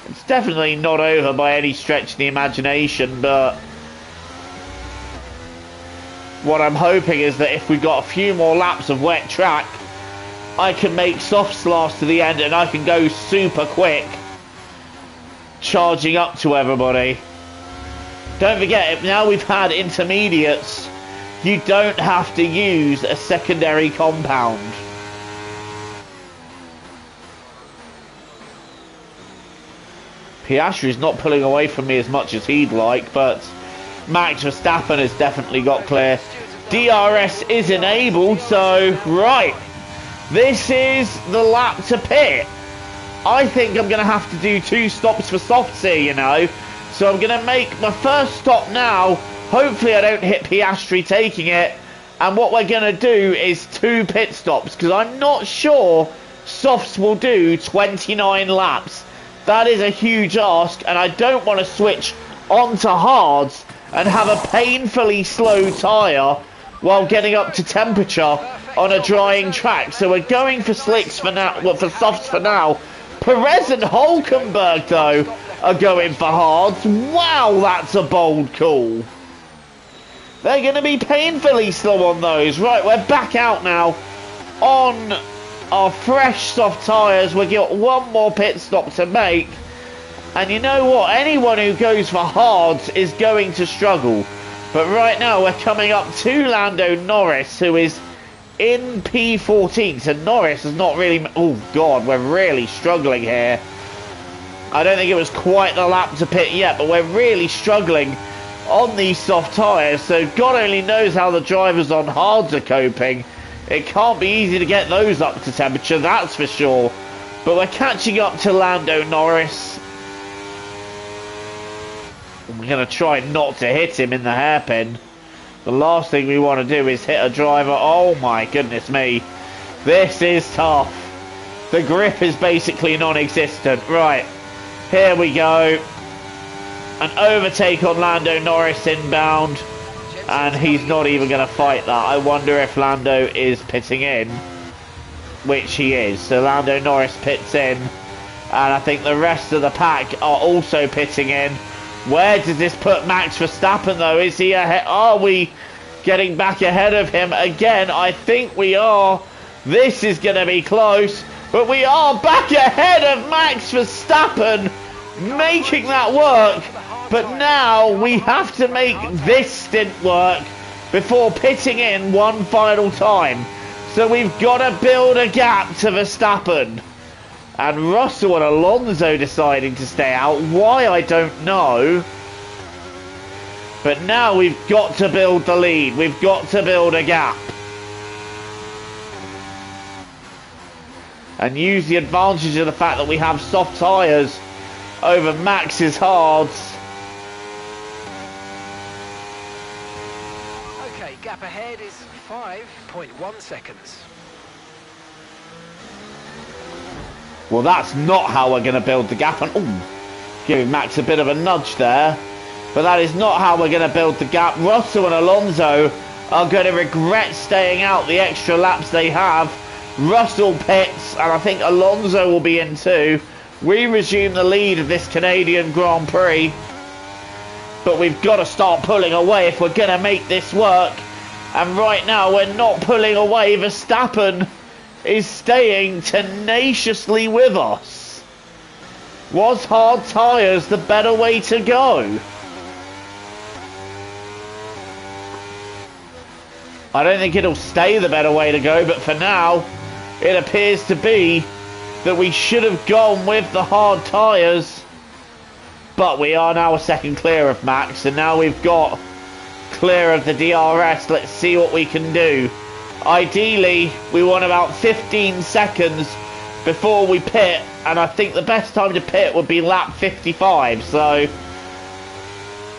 It's definitely not over by any stretch of the imagination, but what I'm hoping is that if we've got a few more laps of wet track, I can make softs last to the end and I can go super quick, charging up to everybody. Don't forget, now we've had intermediates, you don't have to use a secondary compound. Piastri's not pulling away from me as much as he'd like, but Max Verstappen has definitely got clear. DRS is enabled, so right, this is the lap to pit. I think I'm going to have to do 2 stops for softs here, you know. So I'm going to make my first stop now. Hopefully I don't hit Piastri taking it. And what we're going to do is 2 pit stops, because I'm not sure softs will do 29 laps. That is a huge ask, and I don't want to switch onto hards and have a painfully slow tyre while getting up to temperature on a drying track. So we're going for slicks for now, well, for softs for now. Perez and Hulkenberg, though, are going for hards. Wow, that's a bold call. They're going to be painfully slow on those. Right, we're back out now on our fresh soft tyres. We've got one more pit stop to make. And you know what? Anyone who goes for hards is going to struggle. But right now we're coming up to Lando Norris, who is in P14. So Norris is not really... Oh, God, we're really struggling here. I don't think it was quite the lap to pit yet, but we're really struggling on these soft tyres. So God only knows how the drivers on hards are coping. It can't be easy to get those up to temperature, that's for sure. But we're catching up to Lando Norris. We're going to try not to hit him in the hairpin. The last thing we want to do is hit a driver. Oh my goodness me. This is tough. The grip is basically non-existent. Right, here we go. An overtake on Lando Norris inbound. And he's not even going to fight that. I wonder if Lando is pitting in, which he is. So Lando Norris pits in, and I think the rest of the pack are also pitting in. Where does this put Max Verstappen, though? Is he ahead? Are we getting back ahead of him again? I think we are. This is going to be close, but we are back ahead of Max Verstappen, making that work. But now we have to make this stint work before pitting in one final time. So we've got to build a gap to Verstappen. And Russell and Alonso deciding to stay out. Why, I don't know. But now we've got to build the lead. We've got to build a gap. And use the advantage of the fact that we have soft tyres over Max's hards. Okay, gap ahead is 5.1 seconds. Well, that's not how we're going to build the gap. And giving Max a bit of a nudge there. But that is not how we're going to build the gap. Russell and Alonso are going to regret staying out the extra laps they have. Russell pits, and I think Alonso will be in too. We resume the lead of this Canadian Grand Prix. But we've got to start pulling away if we're going to make this work. And right now we're not pulling away. Verstappen is staying tenaciously with us. Was hard tyres the better way to go? I don't think it'll stay the better way to go, but for now, it appears to be that we should have gone with the hard tyres. But we are now a second clear of Max, and now we've got clear of the DRS. Let's see what we can do. Ideally, we want about 15 seconds before we pit, and I think the best time to pit would be lap 55. So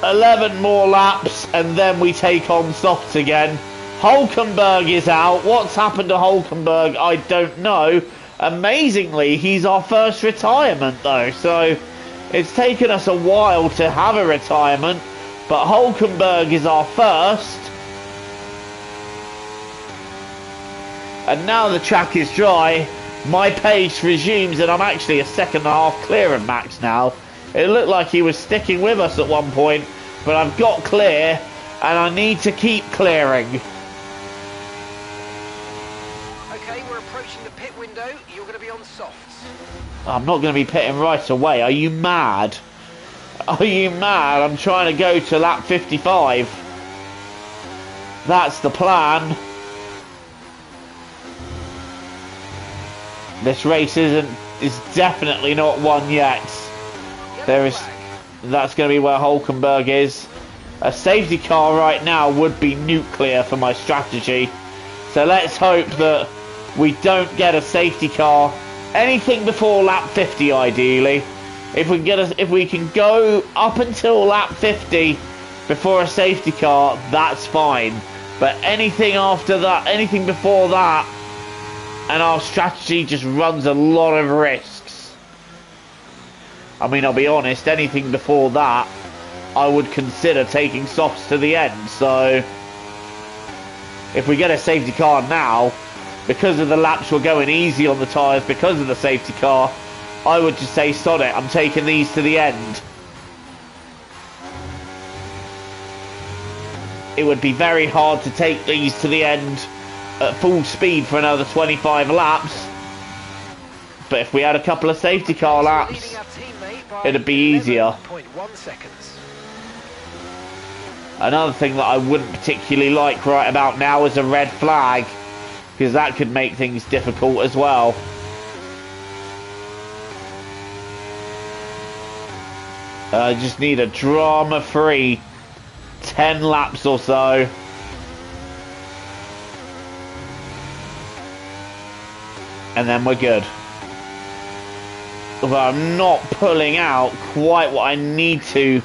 11 more laps, and then we take on softs again. Hulkenberg is out. What's happened to Hulkenberg? I don't know. Amazingly, he's our first retirement though, so it's taken us a while to have a retirement, but Hulkenberg is our first. And now the track is dry, my pace resumes, and I'm actually a second and a half clear of Max now. It looked like he was sticking with us at one point, but I've got clear, and I need to keep clearing. Okay, we're approaching the pit window. You're going to be on softs. I'm not going to be pitting right away. Are you mad? Are you mad? I'm trying to go to lap 55. That's the plan. This race is definitely not won yet. That's going to be where Hulkenberg is. A safety car right now would be nuclear for my strategy. So let's hope that we don't get a safety car. Anything before lap 50 ideally. If we can go up until lap 50 before a safety car, that's fine. But anything after that, anything before that, and our strategy just runs a lot of risks. I mean, I'll be honest, anything before that, I would consider taking softs to the end. So if we get a safety car now, because of the laps we're going easy on the tyres, because of the safety car, I would just say, sod it, I'm taking these to the end. It would be very hard to take these to the end at full speed for another 25 laps. But if we had a couple of safety car laps, it'd be easier. Another thing that I wouldn't particularly like right about now is a red flag, because that could make things difficult as well. I just need a drama-free 10 laps or so. And then we're good. But I'm not pulling out quite what I need to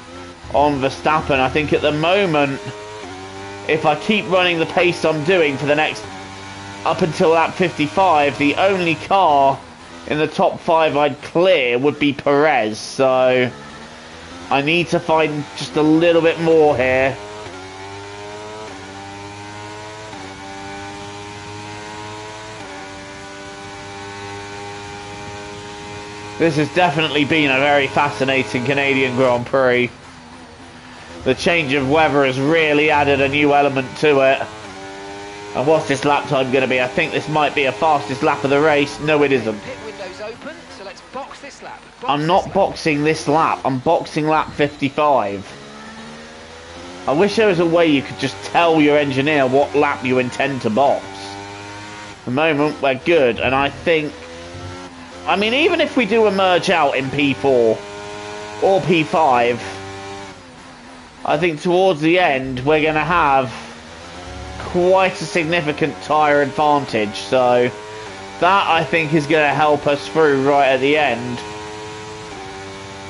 on Verstappen. I think at the moment, if I keep running the pace I'm doing for the next, up until lap 55, the only car in the top 5 I'd clear would be Perez. So I need to find just a little bit more here. This has definitely been a very fascinating Canadian Grand Prix. The change of weather has really added a new element to it. And what's this lap time going to be? I think this might be a fastest lap of the race. No, it isn't. Pit window's open, so let's box this lap. I'm not boxing this lap. I'm boxing lap 55. I wish there was a way you could just tell your engineer what lap you intend to box. the moment we're good, and I think, I mean, even if we do emerge out in P4 or P5, I think towards the end we're going to have quite a significant tyre advantage, so that I think is going to help us through right at the end.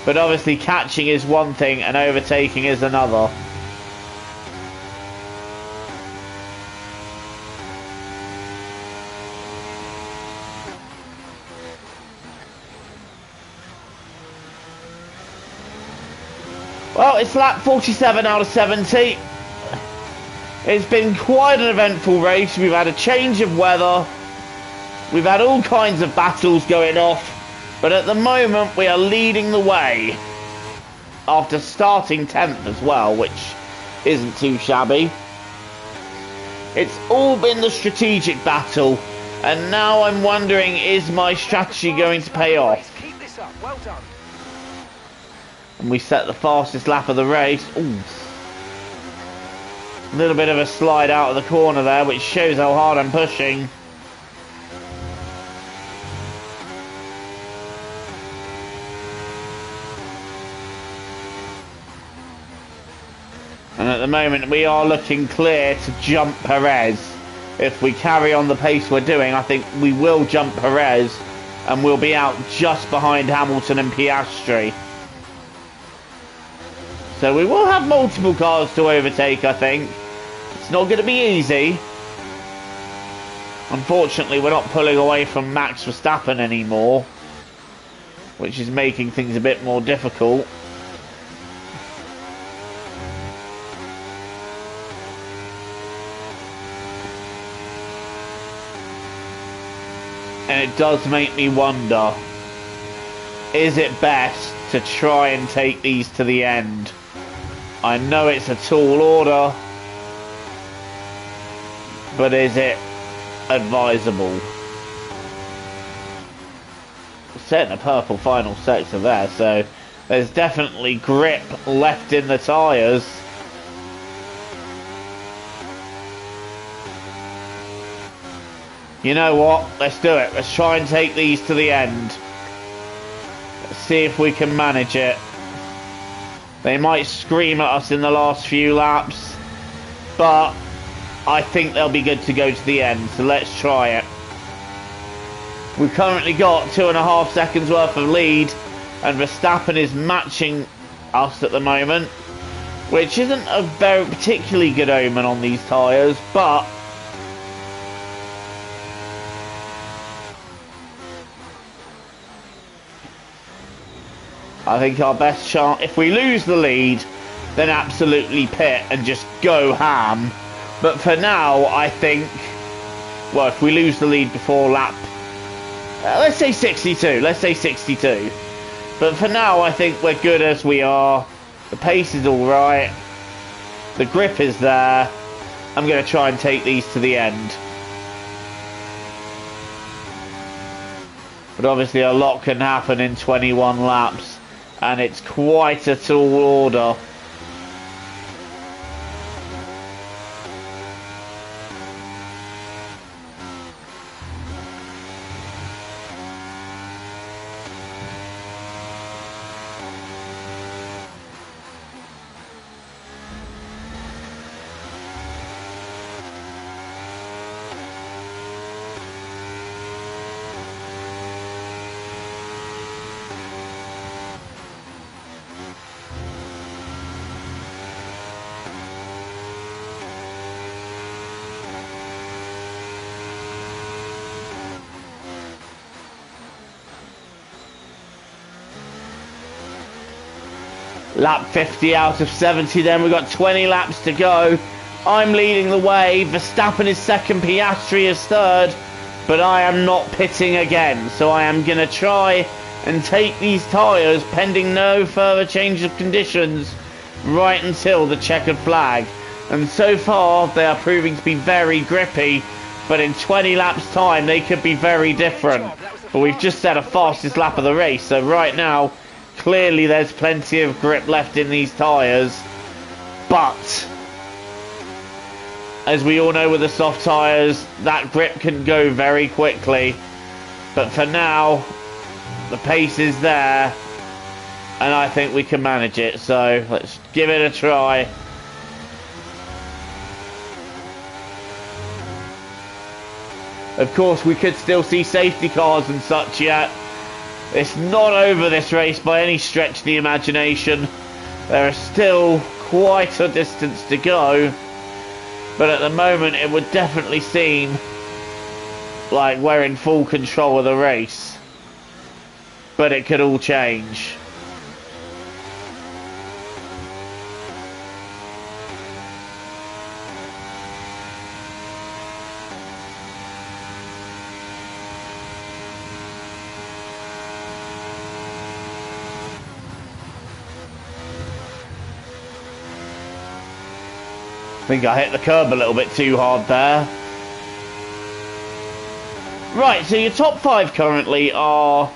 But obviously catching is one thing and overtaking is another. Well, it's lap 47 out of 70. It's been quite an eventful race. We've had a change of weather. We've had all kinds of battles going off. But at the moment, we are leading the way. After starting 10th as well, which isn't too shabby. It's all been the strategic battle. And now I'm wondering, is my strategy going to pay off? Keep this up. Well done. And we set the fastest lap of the race. Ooh. A little bit of a slide out of the corner there, which shows how hard I'm pushing. And at the moment we are looking clear to jump Perez. If we carry on the pace we're doing, I think we will jump Perez and we'll be out just behind Hamilton and Piastri. So we will have multiple cars to overtake, I think. It's not going to be easy. Unfortunately, we're not pulling away from Max Verstappen anymore, which is making things a bit more difficult. And it does make me wonder, is it best to try and take these to the end? I know it's a tall order, but is it advisable? Setting a purple final sector there, so there's definitely grip left in the tyres. You know what? Let's do it. Let's try and take these to the end. Let's see if we can manage it. They might scream at us in the last few laps, but I think they'll be good to go to the end, so let's try it. We've currently got 2.5 seconds worth of lead, and Verstappen is matching us at the moment, which isn't a very particularly good omen on these tyres, but I think our best chance, if we lose the lead, then absolutely pit and just go ham. But for now, I think, well, if we lose the lead before lap, let's say 62, let's say 62. But for now, I think we're good as we are. The pace is all right. The grip is there. I'm going to try and take these to the end. But obviously a lot can happen in 21 laps. And it's quite a tall order. Lap 50 out of 70 then, we've got 20 laps to go. I'm leading the way, Verstappen is second, Piastri is third, but I am not pitting again, so I am going to try and take these tyres pending no further change of conditions right until the checkered flag. And so far they are proving to be very grippy, but in 20 laps time they could be very different. But we've just set a fastest lap of the race, so right now clearly there's plenty of grip left in these tyres, but As we all know with the soft tyres, that grip can go very quickly. But for now, the pace is there, and I think we can manage it. So let's give it a try. Of course, we could still see safety cars and such yet. It's not over, this race, by any stretch of the imagination. There is still quite a distance to go. But at the moment, it would definitely seem like we're in full control of the race. But it could all change. I think I hit the curb a little bit too hard there. Right, so your top 5 currently are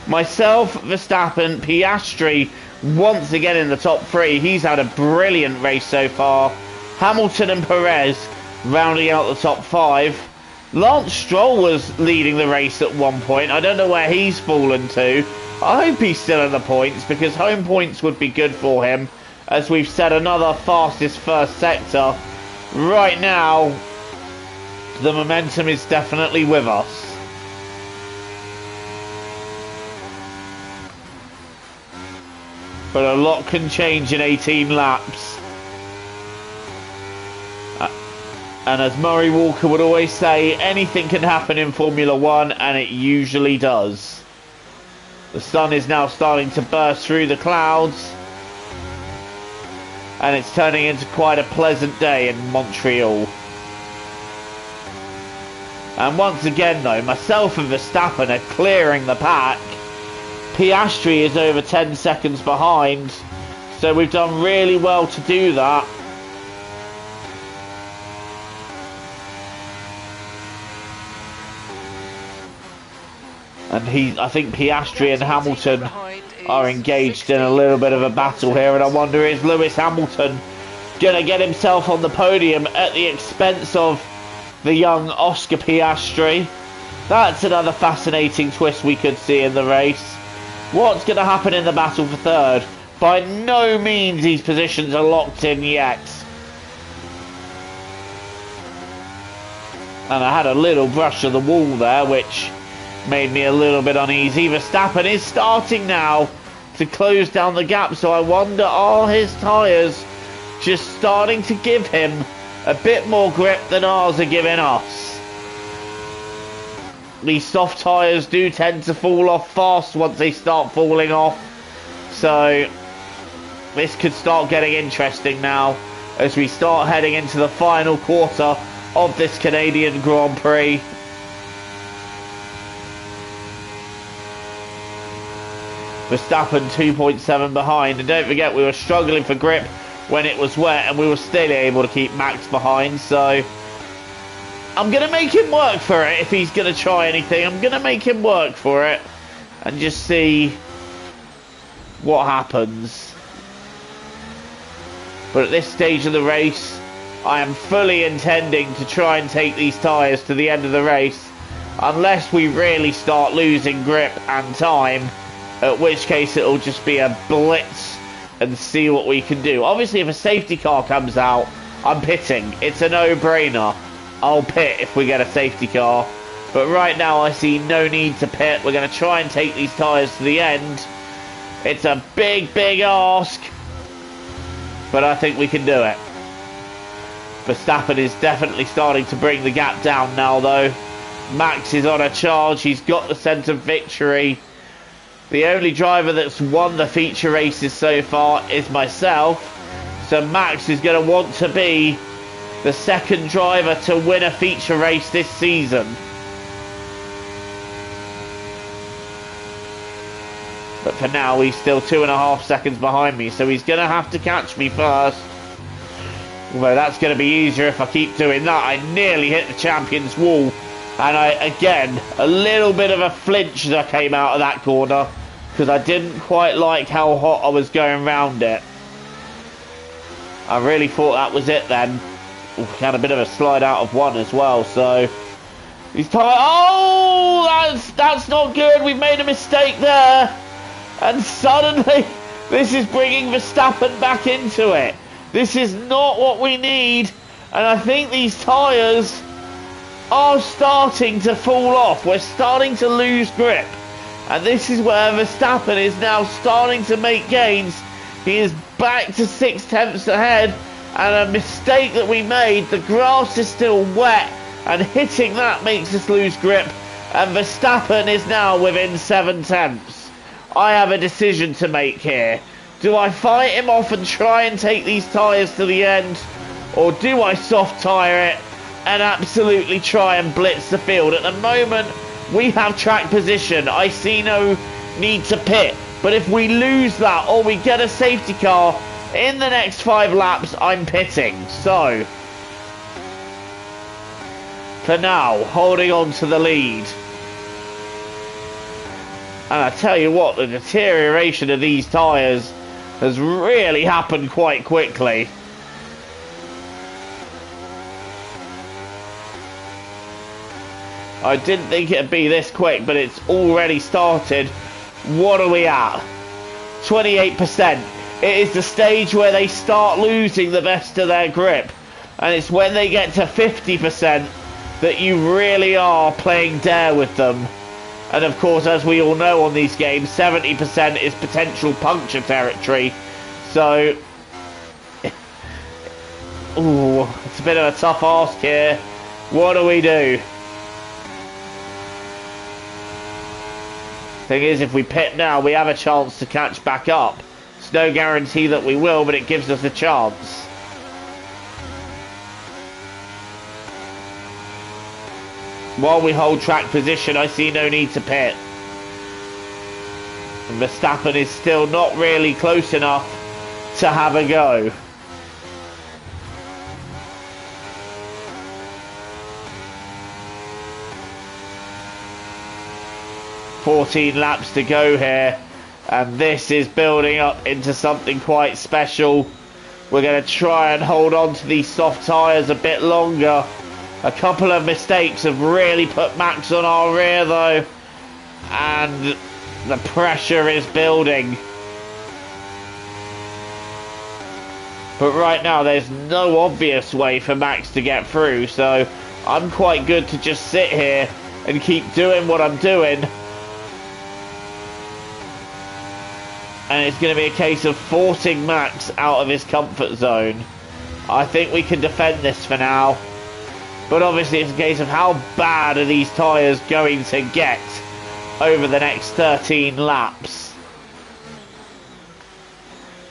myself, Verstappen, Piastri once again in the top 3. He's had a brilliant race so far. Hamilton and Perez rounding out the top 5. Lance Stroll was leading the race at one point. I don't know where he's fallen to. I hope he's still in the points, because home points would be good for him. As we've said, another fastest first sector. Right now, the momentum is definitely with us. But a lot can change in 18 laps. And as Murray Walker would always say, anything can happen in Formula One, and it usually does. The sun is now starting to burst through the clouds. And it's turning into quite a pleasant day in Montreal. And once again though, myself and Verstappen are clearing the pack. Piastri is over 10 seconds behind. So we've done really well to do that. And I think Piastri and Hamilton are engaged in a little bit of a battle here, and I wonder, is Lewis Hamilton going to get himself on the podium at the expense of the young Oscar Piastri? That's another fascinating twist we could see in the race. What's going to happen in the battle for third? By no means these positions are locked in yet. And I had a little brush of the wall there, which made me a little bit uneasy. Verstappen is starting now to close down the gap, so I wonder, are his tyres just starting to give him a bit more grip than ours are giving us? These soft tyres do tend to fall off fast once they start falling off, so this could start getting interesting now as we start heading into the final quarter of this Canadian Grand Prix. Verstappen 2.7 behind, and don't forget we were struggling for grip when it was wet, and we were still able to keep Max behind. So I'm going to make him work for it. If he's going to try anything, I'm going to make him work for it and just see what happens. But at this stage of the race, I am fully intending to try and take these tyres to the end of the race, unless we really start losing grip and time, at which case it'll just be a blitz and see what we can do. Obviously, if a safety car comes out, I'm pitting. It's a no-brainer. I'll pit if we get a safety car. But right now, I see no need to pit. We're going to try and take these tyres to the end. It's a big, big ask, but I think we can do it. Verstappen is definitely starting to bring the gap down now, though. Max is on a charge. He's got the sense of victory. The only driver that's won the feature races so far is myself. So Max is going to want to be the second driver to win a feature race this season. But for now, he's still 2.5 seconds behind me, so he's going to have to catch me first. Although that's going to be easier if I keep doing that. I nearly hit the champion's wall. And again, a little bit of a flinch as I came out of that corner, because I didn't quite like how hot I was going round it. I really thought that was it then. Ooh, he had a bit of a slide out of one as well, so he's tired. Oh, that's not good. We've made a mistake there, and suddenly this is bringing Verstappen back into it. This is not what we need, and I think these tyres are starting to fall off. We're starting to lose grip, and this is where Verstappen is now starting to make gains. He is back to 6/10 ahead, and a mistake that we made, the grass is still wet, and hitting that makes us lose grip, and Verstappen is now within 7/10. I have a decision to make here. Do I fight him off and try and take these tyres to the end, or do I soft tyre it and absolutely try and blitz the field? At the moment, we have track position. I see no need to pit, but if we lose that or we get a safety car in the next 5 laps, I'm pitting. So, for now, holding on to the lead. And I tell you what, the deterioration of these tyres has really happened quite quickly. I didn't think it'd be this quick, but it's already started. What are we at? 28%. It is the stage where they start losing the best of their grip. And it's when they get to 50% that you really are playing dare with them. And of course, as we all know on these games, 70% is potential puncture territory. So, ooh, it's a bit of a tough ask here. What do we do? Thing is, if we pit now, we have a chance to catch back up. It's no guarantee that we will, but it gives us a chance. While we hold track position, I see no need to pit. And Verstappen is still not really close enough to have a go. "14 laps to go here, and this is building up into something quite special. We're going to try and hold on to these soft tyres a bit longer. A couple of mistakes have really put Max on our rear though, and the pressure is building. But right now there's no obvious way for Max to get through, so I'm quite good to just sit here and keep doing what I'm doing. And it's going to be a case of forcing Max out of his comfort zone. I think we can defend this for now. But obviously it's a case of how bad are these tyres going to get over the next 13 laps.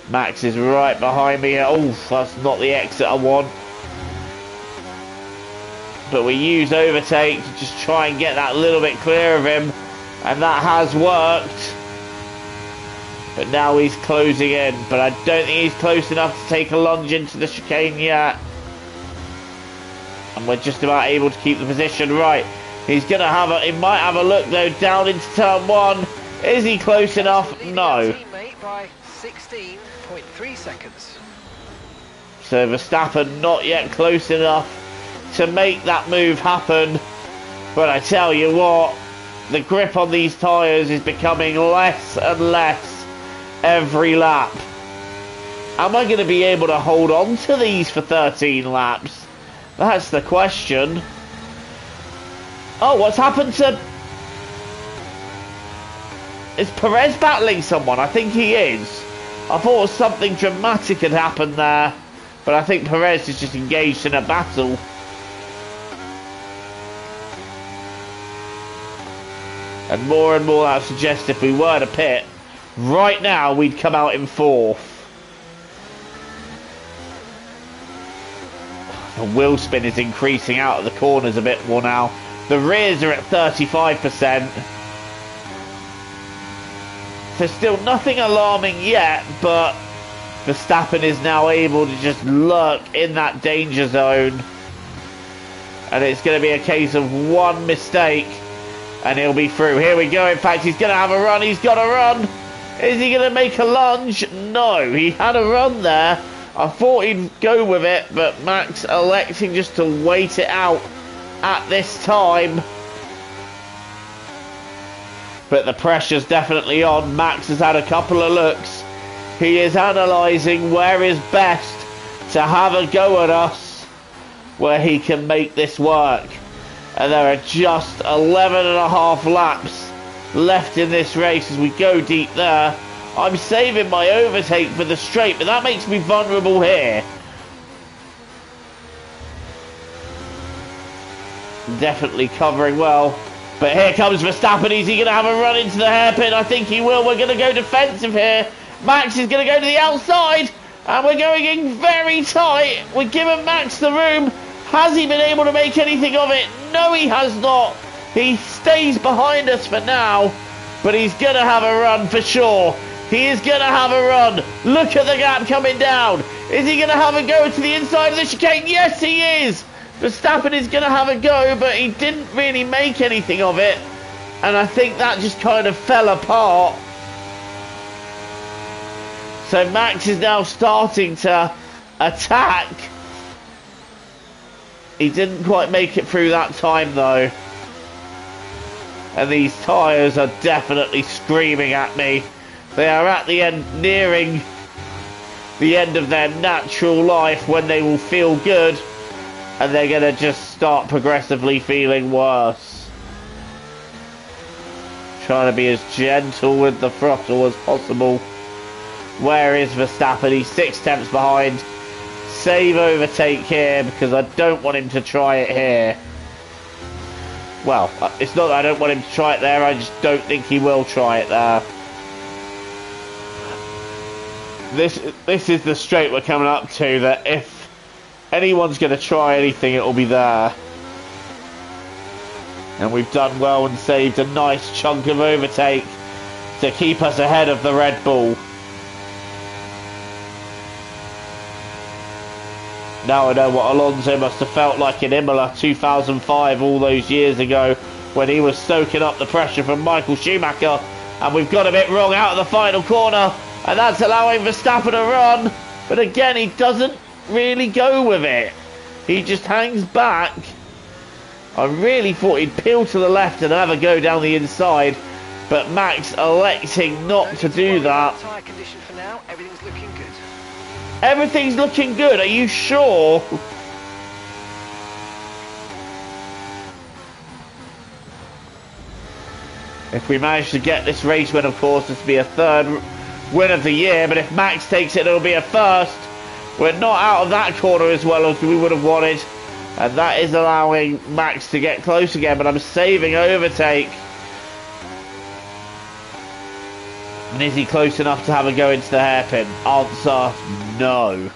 Max is right behind me. Oh, that's not the exit I want. But we use overtake to just try and get that little bit clear of him. And that has worked. But now he's closing in. But I don't think he's close enough to take a lunge into the chicane yet. And we're just about able to keep the position right. He's going to have a... He might have a look, though, down into turn 1. Is he close enough? No. By 16.3 seconds. So Verstappen not yet close enough to make that move happen. But I tell you what, the grip on these tyres is becoming less and less every lap. Am I going to be able to hold on to these for 13 laps? That's the question. Oh, what's happened to... Is Perez battling someone? I think he is. I thought something dramatic had happened there. But I think Perez is just engaged in a battle. And more that suggests if we were to pit, right now we'd come out in 4th. The wheel spin is increasing out of the corners a bit more now. The rears are at 35%. So still nothing alarming yet, but Verstappen is now able to just lurk in that danger zone. And it's going to be a case of one mistake and he'll be through. Here we go. In fact, he's going to have a run. He's got a run. Is he going to make a lunge? No, he had a run there. I thought he'd go with it, but Max electing just to wait it out at this time. But the pressure's definitely on. Max has had a couple of looks. He is analysing where is best to have a go at us, where he can make this work. And there are just 11.5 laps left in this race as we go deep there. I'm saving my overtake for the straight, but that makes me vulnerable here. Definitely covering well. But here comes Verstappen. Is he going to have a run into the hairpin? I think he will. We're going to go defensive here. Max is going to go to the outside. And we're going in very tight. We're giving Max the room. Has he been able to make anything of it? No, he has not. He stays behind us for now. But he's going to have a run for sure. He is going to have a run. Look at the gap coming down. Is he going to have a go to the inside of the chicane? Yes, he is. Verstappen is going to have a go, but he didn't really make anything of it. And I think that just kind of fell apart. So Max is now starting to attack. He didn't quite make it through that time, though. And these tyres are definitely screaming at me. They are at the end, nearing the end of their natural life when they will feel good. And they're going to just start progressively feeling worse. Trying to be as gentle with the throttle as possible. Where is Verstappen? He's 6 tenths behind. Save overtake here because I don't want him to try it here. Well, it's not that I don't want him to try it there. I just don't think he will try it there. This is the straight we're coming up to, that if anyone's going to try anything, it will be there. And we've done well and saved a nice chunk of overtake to keep us ahead of the Red Bull. Now I know what Alonso must have felt like in Imola 2005, all those years ago, when he was stoking up the pressure from Michael Schumacher. And we've got a bit wrong out of the final corner, and that's allowing Verstappen to run. But again, he doesn't really go with it. He just hangs back. I really thought he'd peel to the left and have a go down the inside, but Max electing not to do that. Tyre condition for now. Everything's looking good. Everything's looking good, are you sure? If we manage to get this race win, of course, this will be a third win of the year, but if Max takes it, it'll be a first. We're not out of that corner as well as we would have wanted, and that is allowing Max to get close again, but I'm saving overtake. And is he close enough to have a go into the hairpin? Answer, no.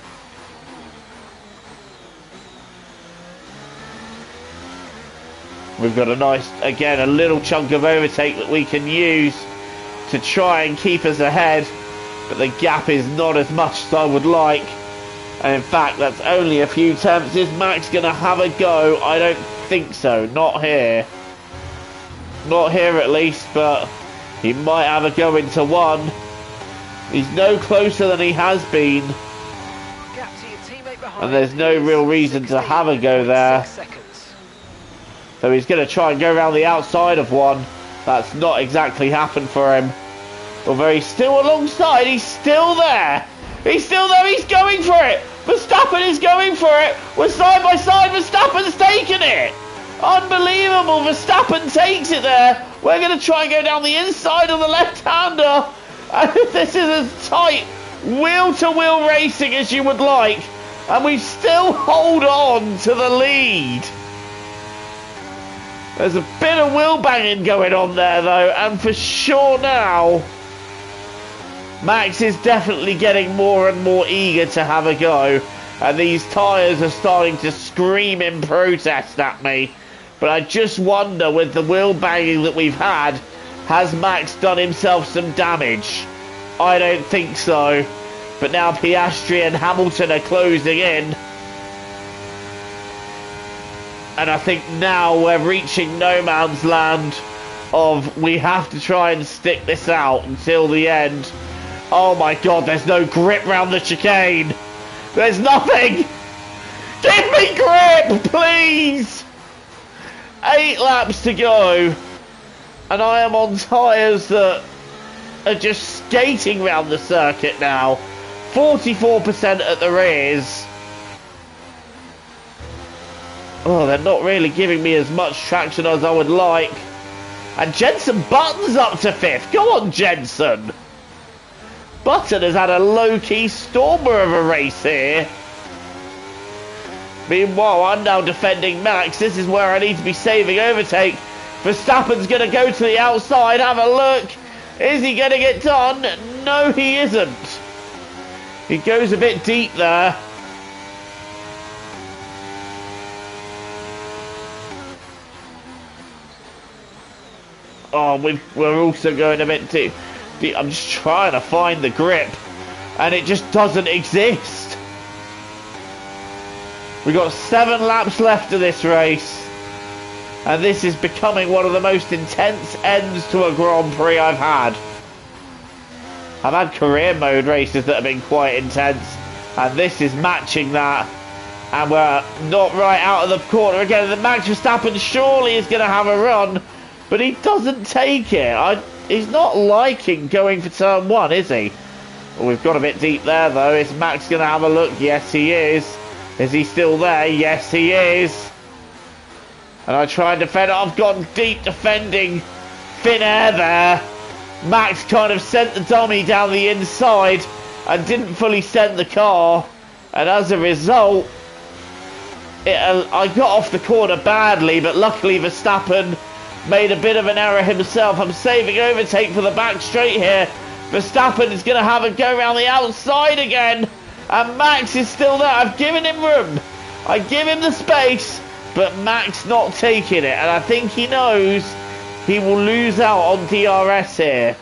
We've got a nice, again, a little chunk of overtake that we can use to try and keep us ahead, but the gap is not as much as I would like. And in fact, that's only a few tenths. Is Max going to have a go? I don't think so. Not here. Not here at least, but he might have a go into one. He's no closer than he has been. And there's no real reason to have a go there. So he's going to try and go around the outside of one. That's not exactly happened for him. Although he's still alongside. He's still there. He's still there. He's going for it. Verstappen is going for it. We're side by side. Verstappen's taken it. Unbelievable. Verstappen takes it there. We're going to try and go down the inside of the left-hander. And this is as tight wheel-to-wheel racing as you would like. And we still hold on to the lead. There's a bit of wheel banging going on there, though. And for sure now, Max is definitely getting more and more eager to have a go. And these tyres are starting to scream in protest at me. But I just wonder, with the wheel banging that we've had, has Max done himself some damage? I don't think so. But now Piastri and Hamilton are closing in. And I think now we're reaching no man's land of we have to try and stick this out until the end. Oh my God, there's no grip round the chicane. There's nothing! Give me grip, please! 8 laps to go. And I am on tyres that are just skating around the circuit now. 44% at the rears. Oh, they're not really giving me as much traction as I would like. And Jenson Button's up to 5th. Go on, Jenson. Button has had a low-key stormer of a race here. Meanwhile, I'm now defending Max. This is where I need to be saving overtake. Verstappen's going to go to the outside. Have a look. Is he going to get done? No, he isn't. He goes a bit deep there. Oh, we're also going a bit too deep. I'm just trying to find the grip, and it just doesn't exist. We've got 7 laps left of this race, and this is becoming one of the most intense ends to a Grand Prix I've had. I've had career mode races that have been quite intense, and this is matching that. And we're not right out of the corner again. The Max Verstappen surely is going to have a run, but he doesn't take it. He's not liking going for turn 1, is he? Well, we've got a bit deep there, though. Is Max going to have a look? Yes, he is. Is he still there? Yes, he is. And I try and defend it. I've gone deep defending thin air there. Max kind of sent the dummy down the inside and didn't fully send the car. And as a result, I got off the corner badly, but luckily Verstappen made a bit of an error himself. I'm saving overtake for the back straight here. Verstappen is going to have a go around the outside again. And Max is still there. I've given him room. I give him the space, but Max not taking it. And I think he knows he will lose out on DRS here.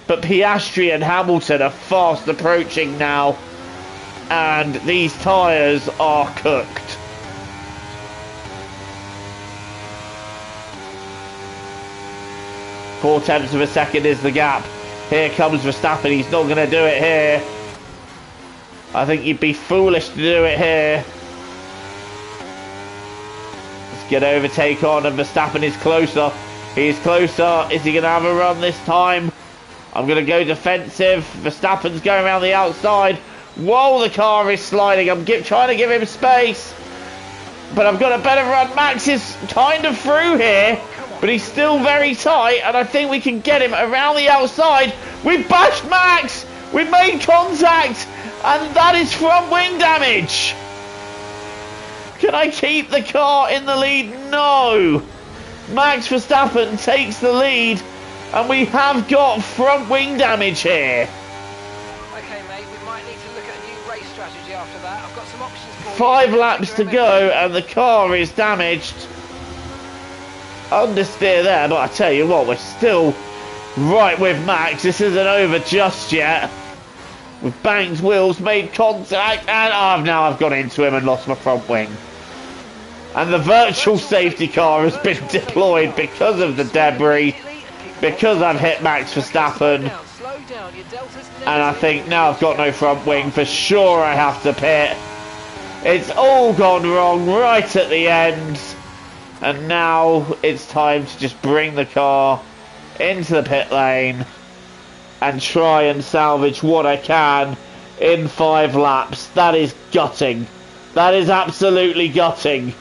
But Piastri and Hamilton are fast approaching now. And these tyres are cooked. Four tenths of a second is the gap. Here comes Verstappen. He's not going to do it here. I think you'd be foolish to do it here. Let's get overtake on, and Verstappen is closer. He's closer. Is he going to have a run this time? I'm going to go defensive. Verstappen's going around the outside. Whoa, the car is sliding. I'm trying to give him space, but I've got a better run. Max is kind of through here, but he's still very tight, and I think we can get him around the outside. We've bashed Max. We've made contact, and that is front wing damage. Can I keep the car in the lead? No. Max Verstappen takes the lead, and we have got front wing damage here. Okay, mate, we might need to look at a new race strategy after that. I've got some options for you. 5 laps to go, and the car is damaged. Understeer there, but I tell you what, we're still right with Max. This isn't over just yet. We've banged wheels, made contact, and now I've gone into him and lost my front wing. And the virtual safety car has been deployed because of the debris, because I've hit Max Verstappen. And I think now I've got no front wing. For sure I have to pit. It's all gone wrong right at the end. And now it's time to just bring the car into the pit lane and try and salvage what I can in 5 laps. That is gutting. That is absolutely gutting.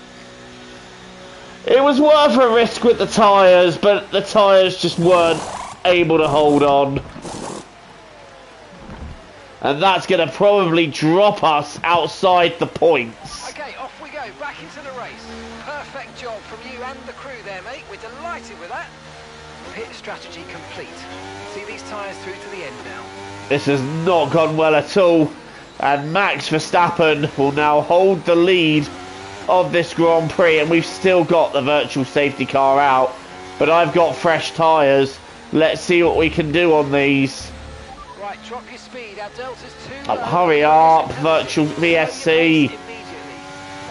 It was worth a risk with the tyres, but the tyres just weren't able to hold on. And that's going to probably drop us outside the points. Okay, off we go, back into the race. Perfect job from you and the crew there, mate. We're delighted with that. Pit strategy complete. See these tyres through to the end now. This has not gone well at all. And Max Verstappen will now hold the lead of this Grand Prix, and we've still got the virtual safety car out, but I've got fresh tyres. Let's see what we can do on these. Right, drop your speed. Our delta's too Oh, low. hurry up, virtual VSC.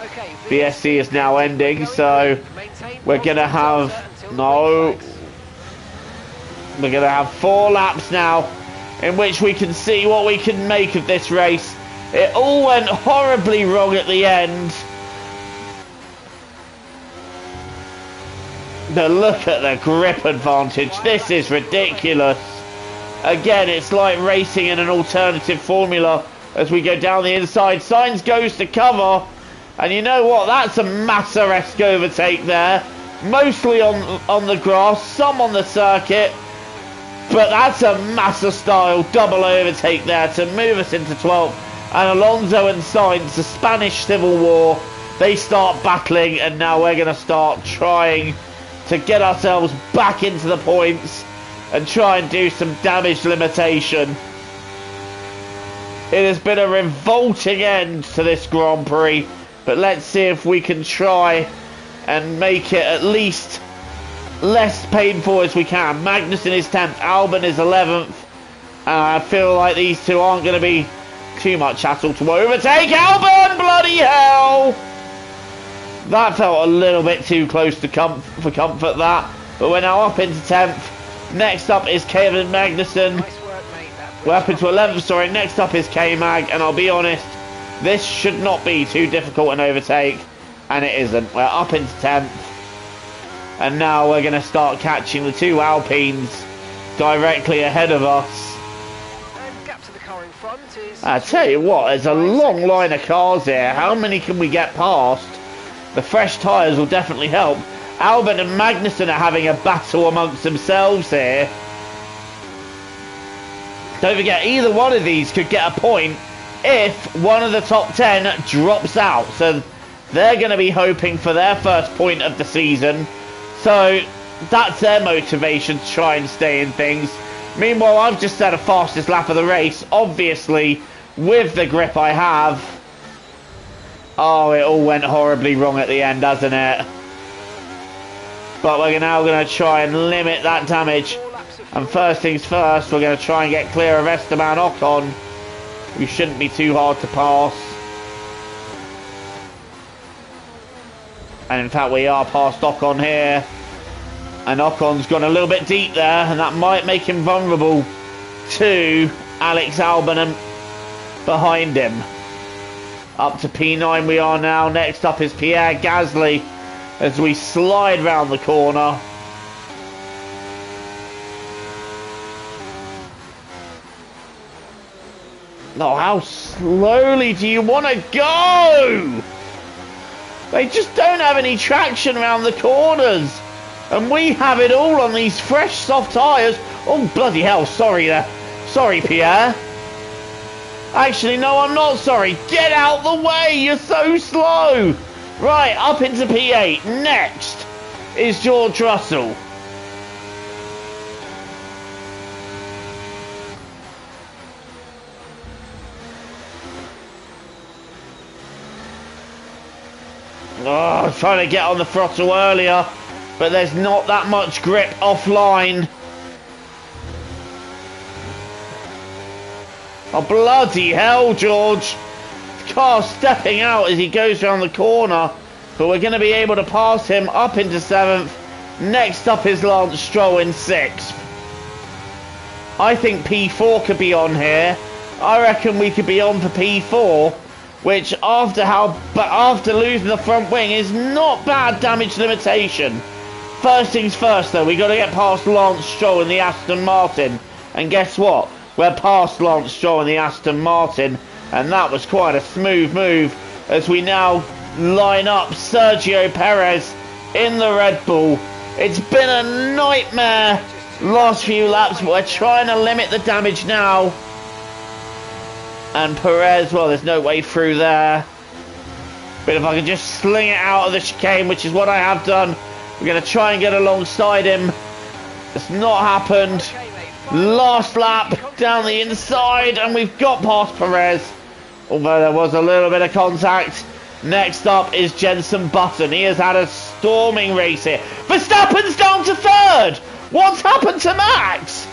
Okay, VSC is now ending, so we're gonna have we're gonna have 4 laps now in which we can see what we can make of this race. It all went horribly wrong at the end. But look at the grip advantage. This is ridiculous. Again, it's like racing in an alternative formula as we go down the inside. Sainz goes to cover. And you know what? That's a Massa-esque overtake there. Mostly on the grass, some on the circuit. But that's a Massa-style double overtake there to move us into 12th. And Alonso and Sainz, the Spanish Civil War, they start battling. And now we're going to start trying to get ourselves back into the points and try and do some damage limitation. It has been a revolting end to this Grand Prix, but let's see if we can try and make it at least less painful as we can. Magnussen is 10th, Albon is 11th. I feel like these two aren't going to be too much hassle to overtake. Albon, bloody hell! That felt a little bit too close to for comfort, that. But we're now up into 10th. Next up is Kevin Magnussen. Nice work, mate. We're up into 11th, sorry. Next up is K-Mag. And I'll be honest, this should not be too difficult an overtake. And it isn't. We're up into 10th. And now we're going to start catching the two Alpines directly ahead of us. And gap to the car in front is... I tell you what, there's a long line of cars here. How many can we get past? The fresh tyres will definitely help. Albon and Magnussen are having a battle amongst themselves here. Don't forget, either one of these could get a point if one of the top 10 drops out. So they're going to be hoping for their first point of the season. So that's their motivation to try and stay in things. Meanwhile, I've just set a fastest lap of the race. Obviously, with the grip I have. Oh, it all went horribly wrong at the end, hasn't it? But we're now going to try and limit that damage. And first things first, we're going to try and get clear of Esteban Ocon, who shouldn't be too hard to pass. And in fact, we are past Ocon here. And Ocon's gone a little bit deep there, and that might make him vulnerable to Alex Albon and behind him. Up to P9 we are now. Next up is Pierre Gasly as we slide round the corner. Oh, how slowly do you want to go? They just don't have any traction around the corners. And we have it all on these fresh soft tyres. Oh, bloody hell, sorry there. Sorry, Pierre. Actually, no, I'm not sorry. Get out the way. You're so slow. Right, up into P8. Next is George Russell. Oh, I was trying to get on the throttle earlier, but there's not that much grip offline. Oh, bloody hell, George. The car's stepping out as he goes around the corner. But we're going to be able to pass him up into 7th. Next up is Lance Stroll in 6th. I think P4 could be on here. I reckon we could be on for P4. Which, after losing the front wing, is not bad damage limitation. First things first, though. We've got to get past Lance Stroll in the Aston Martin. And guess what? We're past Lance Stroll in the Aston Martin, and that was quite a smooth move as we now line up Sergio Perez in the Red Bull. It's been a nightmare last few laps, but we're trying to limit the damage now. And Perez, well, there's no way through there. But if I can just sling it out of the chicane, which is what I have done, we're going to try and get alongside him. It's not happened. Last lap down the inside, and we've got past Perez, although there was a little bit of contact. Next up is Jenson Button. He has had a storming race here. Verstappen's down to 3rd. What's happened to Max?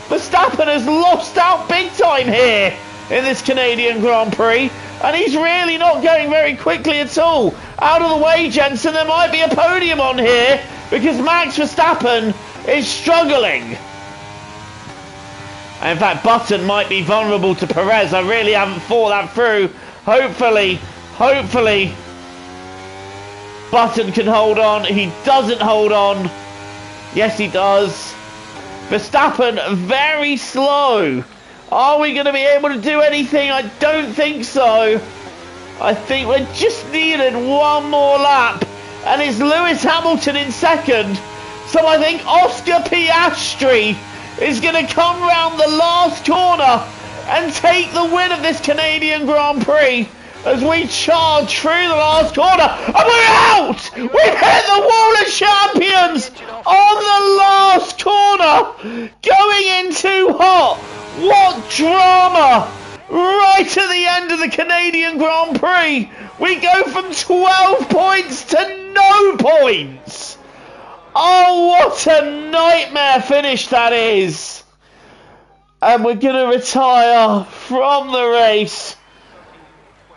Verstappen has lost out big time here in this Canadian Grand Prix, and he's really not going very quickly at all. Out of the way, Jenson. There might be a podium on here because Max Verstappen is struggling. And in fact, Button might be vulnerable to Perez. I really haven't thought that through. Hopefully, Button can hold on. He doesn't hold on. Yes, he does. Verstappen, very slow. Are we going to be able to do anything? I don't think so. I think we just needed one more lap. And it's Lewis Hamilton in second. So I think Oscar Piastri is going to come round the last corner and take the win of this Canadian Grand Prix as we charge through the last corner. And we're out! We've hit the wall of champions on the last corner. Going in too hot. What drama! Right at the end of the Canadian Grand Prix, we go from 12 points to no points. Oh, what a nightmare finish that is. And we're going to retire from the race.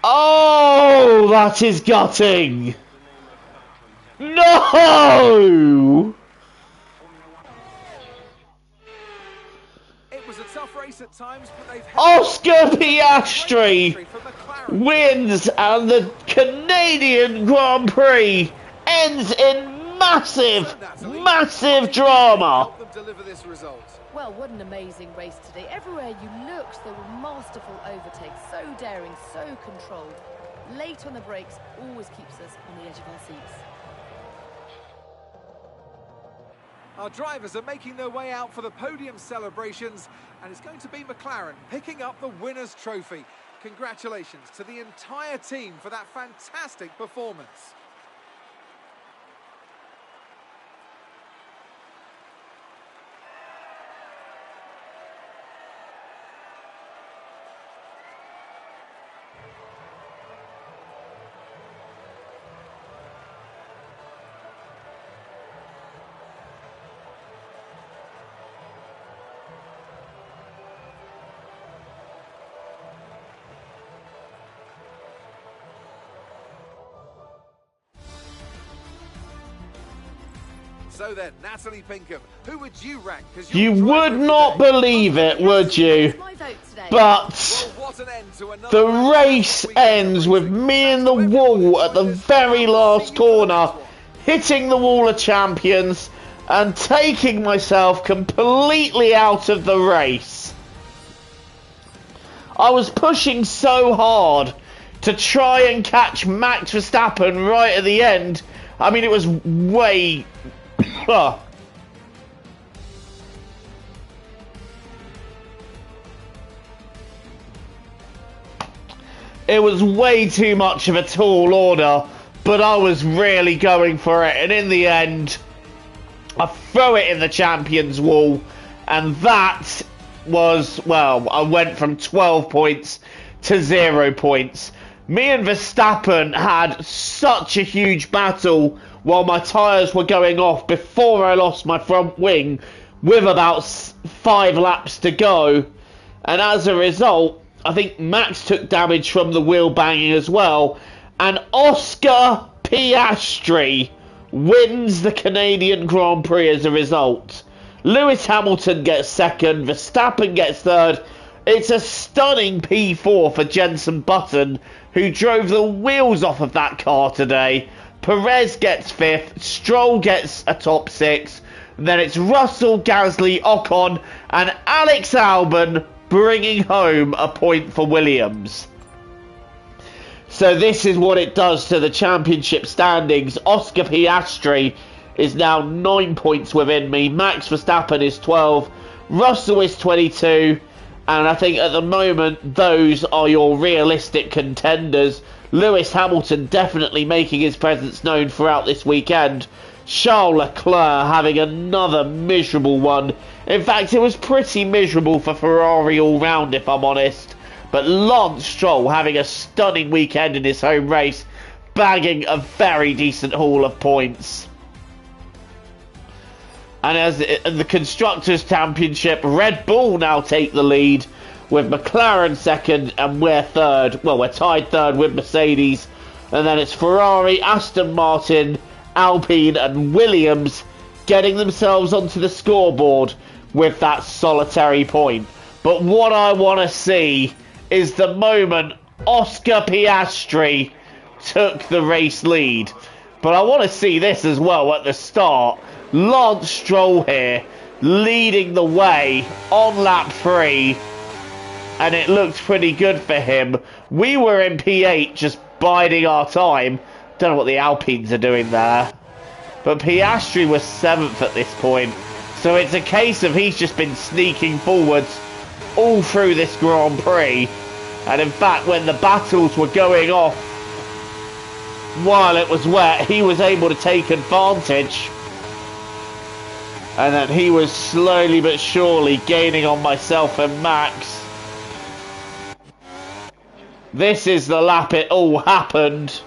Oh, that is gutting. No! It was a tough race at times, but they've Oscar Piastri wins, and the Canadian Grand Prix ends in massive drama. Well, what an amazing race today. Everywhere you looked, there were masterful overtakes, so daring, so controlled. Late on the brakes always keeps us on the edge of our seats. Our drivers are making their way out for the podium celebrations, and it's going to be McLaren picking up the winner's trophy. Congratulations to the entire team for that fantastic performance. So then, Natalie Pinkham, who would you rank as your You would not believe it, would you? But the race ends with me in the wall at the very last corner, hitting the wall of champions and taking myself completely out of the race. I was pushing so hard to try and catch Max Verstappen right at the end. I mean, it was way... It was way too much of a tall order, but I was really going for it, and in the end, I threw it in the champions wall, and that was, well, I went from 12 points to 0 points. Me and Verstappen had such a huge battle while my tyres were going off before I lost my front wing with about 5 laps to go. And as a result, I think Max took damage from the wheel banging as well. And Oscar Piastri wins the Canadian Grand Prix as a result. Lewis Hamilton gets second, Verstappen gets third. It's a stunning P4 for Jenson Button, who drove the wheels off of that car today. Perez gets 5th, Stroll gets a top 6, then it's Russell, Gasly, Ocon and Alex Albon bringing home a point for Williams. So this is what it does to the championship standings. Oscar Piastri is now 9 points within me, Max Verstappen is 12, Russell is 22, and I think at the moment those are your realistic contenders. Lewis Hamilton definitely making his presence known throughout this weekend. Charles Leclerc having another miserable one. In fact, it was pretty miserable for Ferrari all round, if I'm honest. But Lance Stroll having a stunning weekend in his home race, bagging a very decent haul of points. And as in the Constructors' Championship, Red Bull now take the lead, with McLaren second, and we're third. Well, we're tied third with Mercedes. And then it's Ferrari, Aston Martin, Alpine and Williams getting themselves onto the scoreboard with that solitary point. But what I want to see is the moment Oscar Piastri took the race lead. But I want to see this as well at the start. Lance Stroll here, leading the way on lap 3. And it looked pretty good for him. We were in P8 just biding our time. Don't know what the Alpines are doing there. But Piastri was 7th at this point. So it's a case of he's just been sneaking forwards all through this Grand Prix. And in fact, when the battles were going off while it was wet, he was able to take advantage. And then he was slowly but surely gaining on myself and Max. This is the lap it all happened.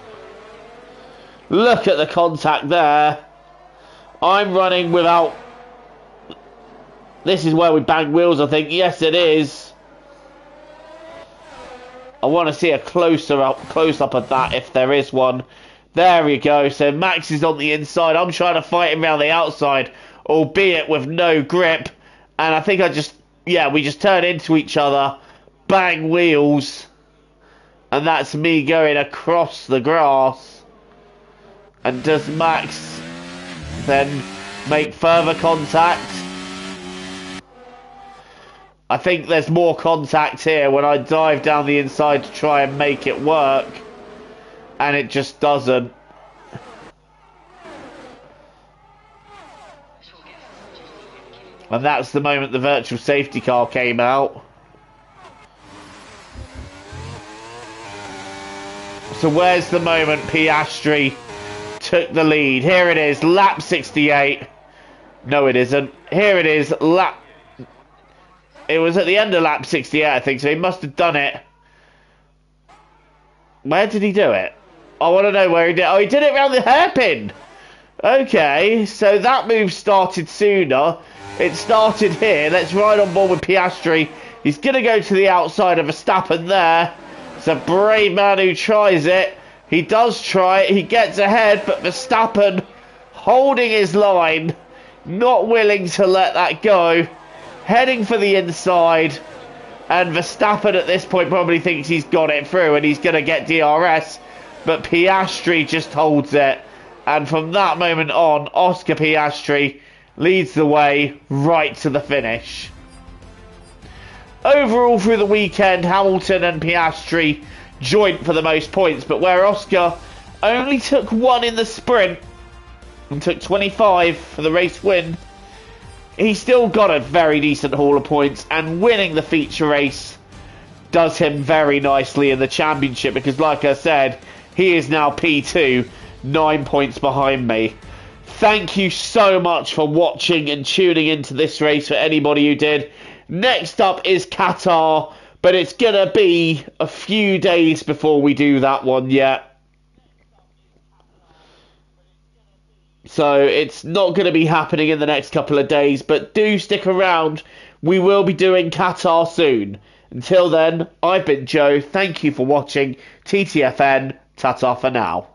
Look at the contact there. I'm running without... This is where we bang wheels, I think. Yes, it is. I want to see a close-up of that, if there is one. There we go. So Max is on the inside. I'm trying to fight him around the outside, albeit with no grip. And I think we just turn into each other. Bang wheels. And that's me going across the grass. And does Max then make further contact? I think there's more contact here when I dive down the inside to try and make it work. And it just doesn't. And that's the moment the virtual safety car came out. So where's the moment Piastri took the lead? Here it is, lap 68. No, it isn't. Here it is, It was at the end of lap 68, I think, so he must have done it. Where did he do it? I want to know where he did. Oh, he did it around the hairpin. Okay, so that move started sooner. It started here. Let's ride on board with Piastri. He's going to go to the outside of Verstappen there. It's a brave man who tries it. He does try it. He gets ahead, but Verstappen holding his line, not willing to let that go. Heading for the inside. And Verstappen at this point probably thinks he's got it through and he's going to get DRS. But Piastri just holds it. And from that moment on, Oscar Piastri leads the way right to the finish. Overall through the weekend, Hamilton and Piastri joint for the most points, but where Oscar only took 1 in the sprint and took 25 for the race win, he still got a very decent haul of points, and winning the feature race does him very nicely in the championship because, like I said, he is now P2, 9 points behind me. Thank you so much for watching and tuning into this race for anybody who did. Next up is Qatar, but it's going to be a few days before we do that one yet. So it's not going to be happening in the next couple of days, but do stick around. We will be doing Qatar soon. Until then, I've been Joe. Thank you for watching. TTFN, ta-ta for now.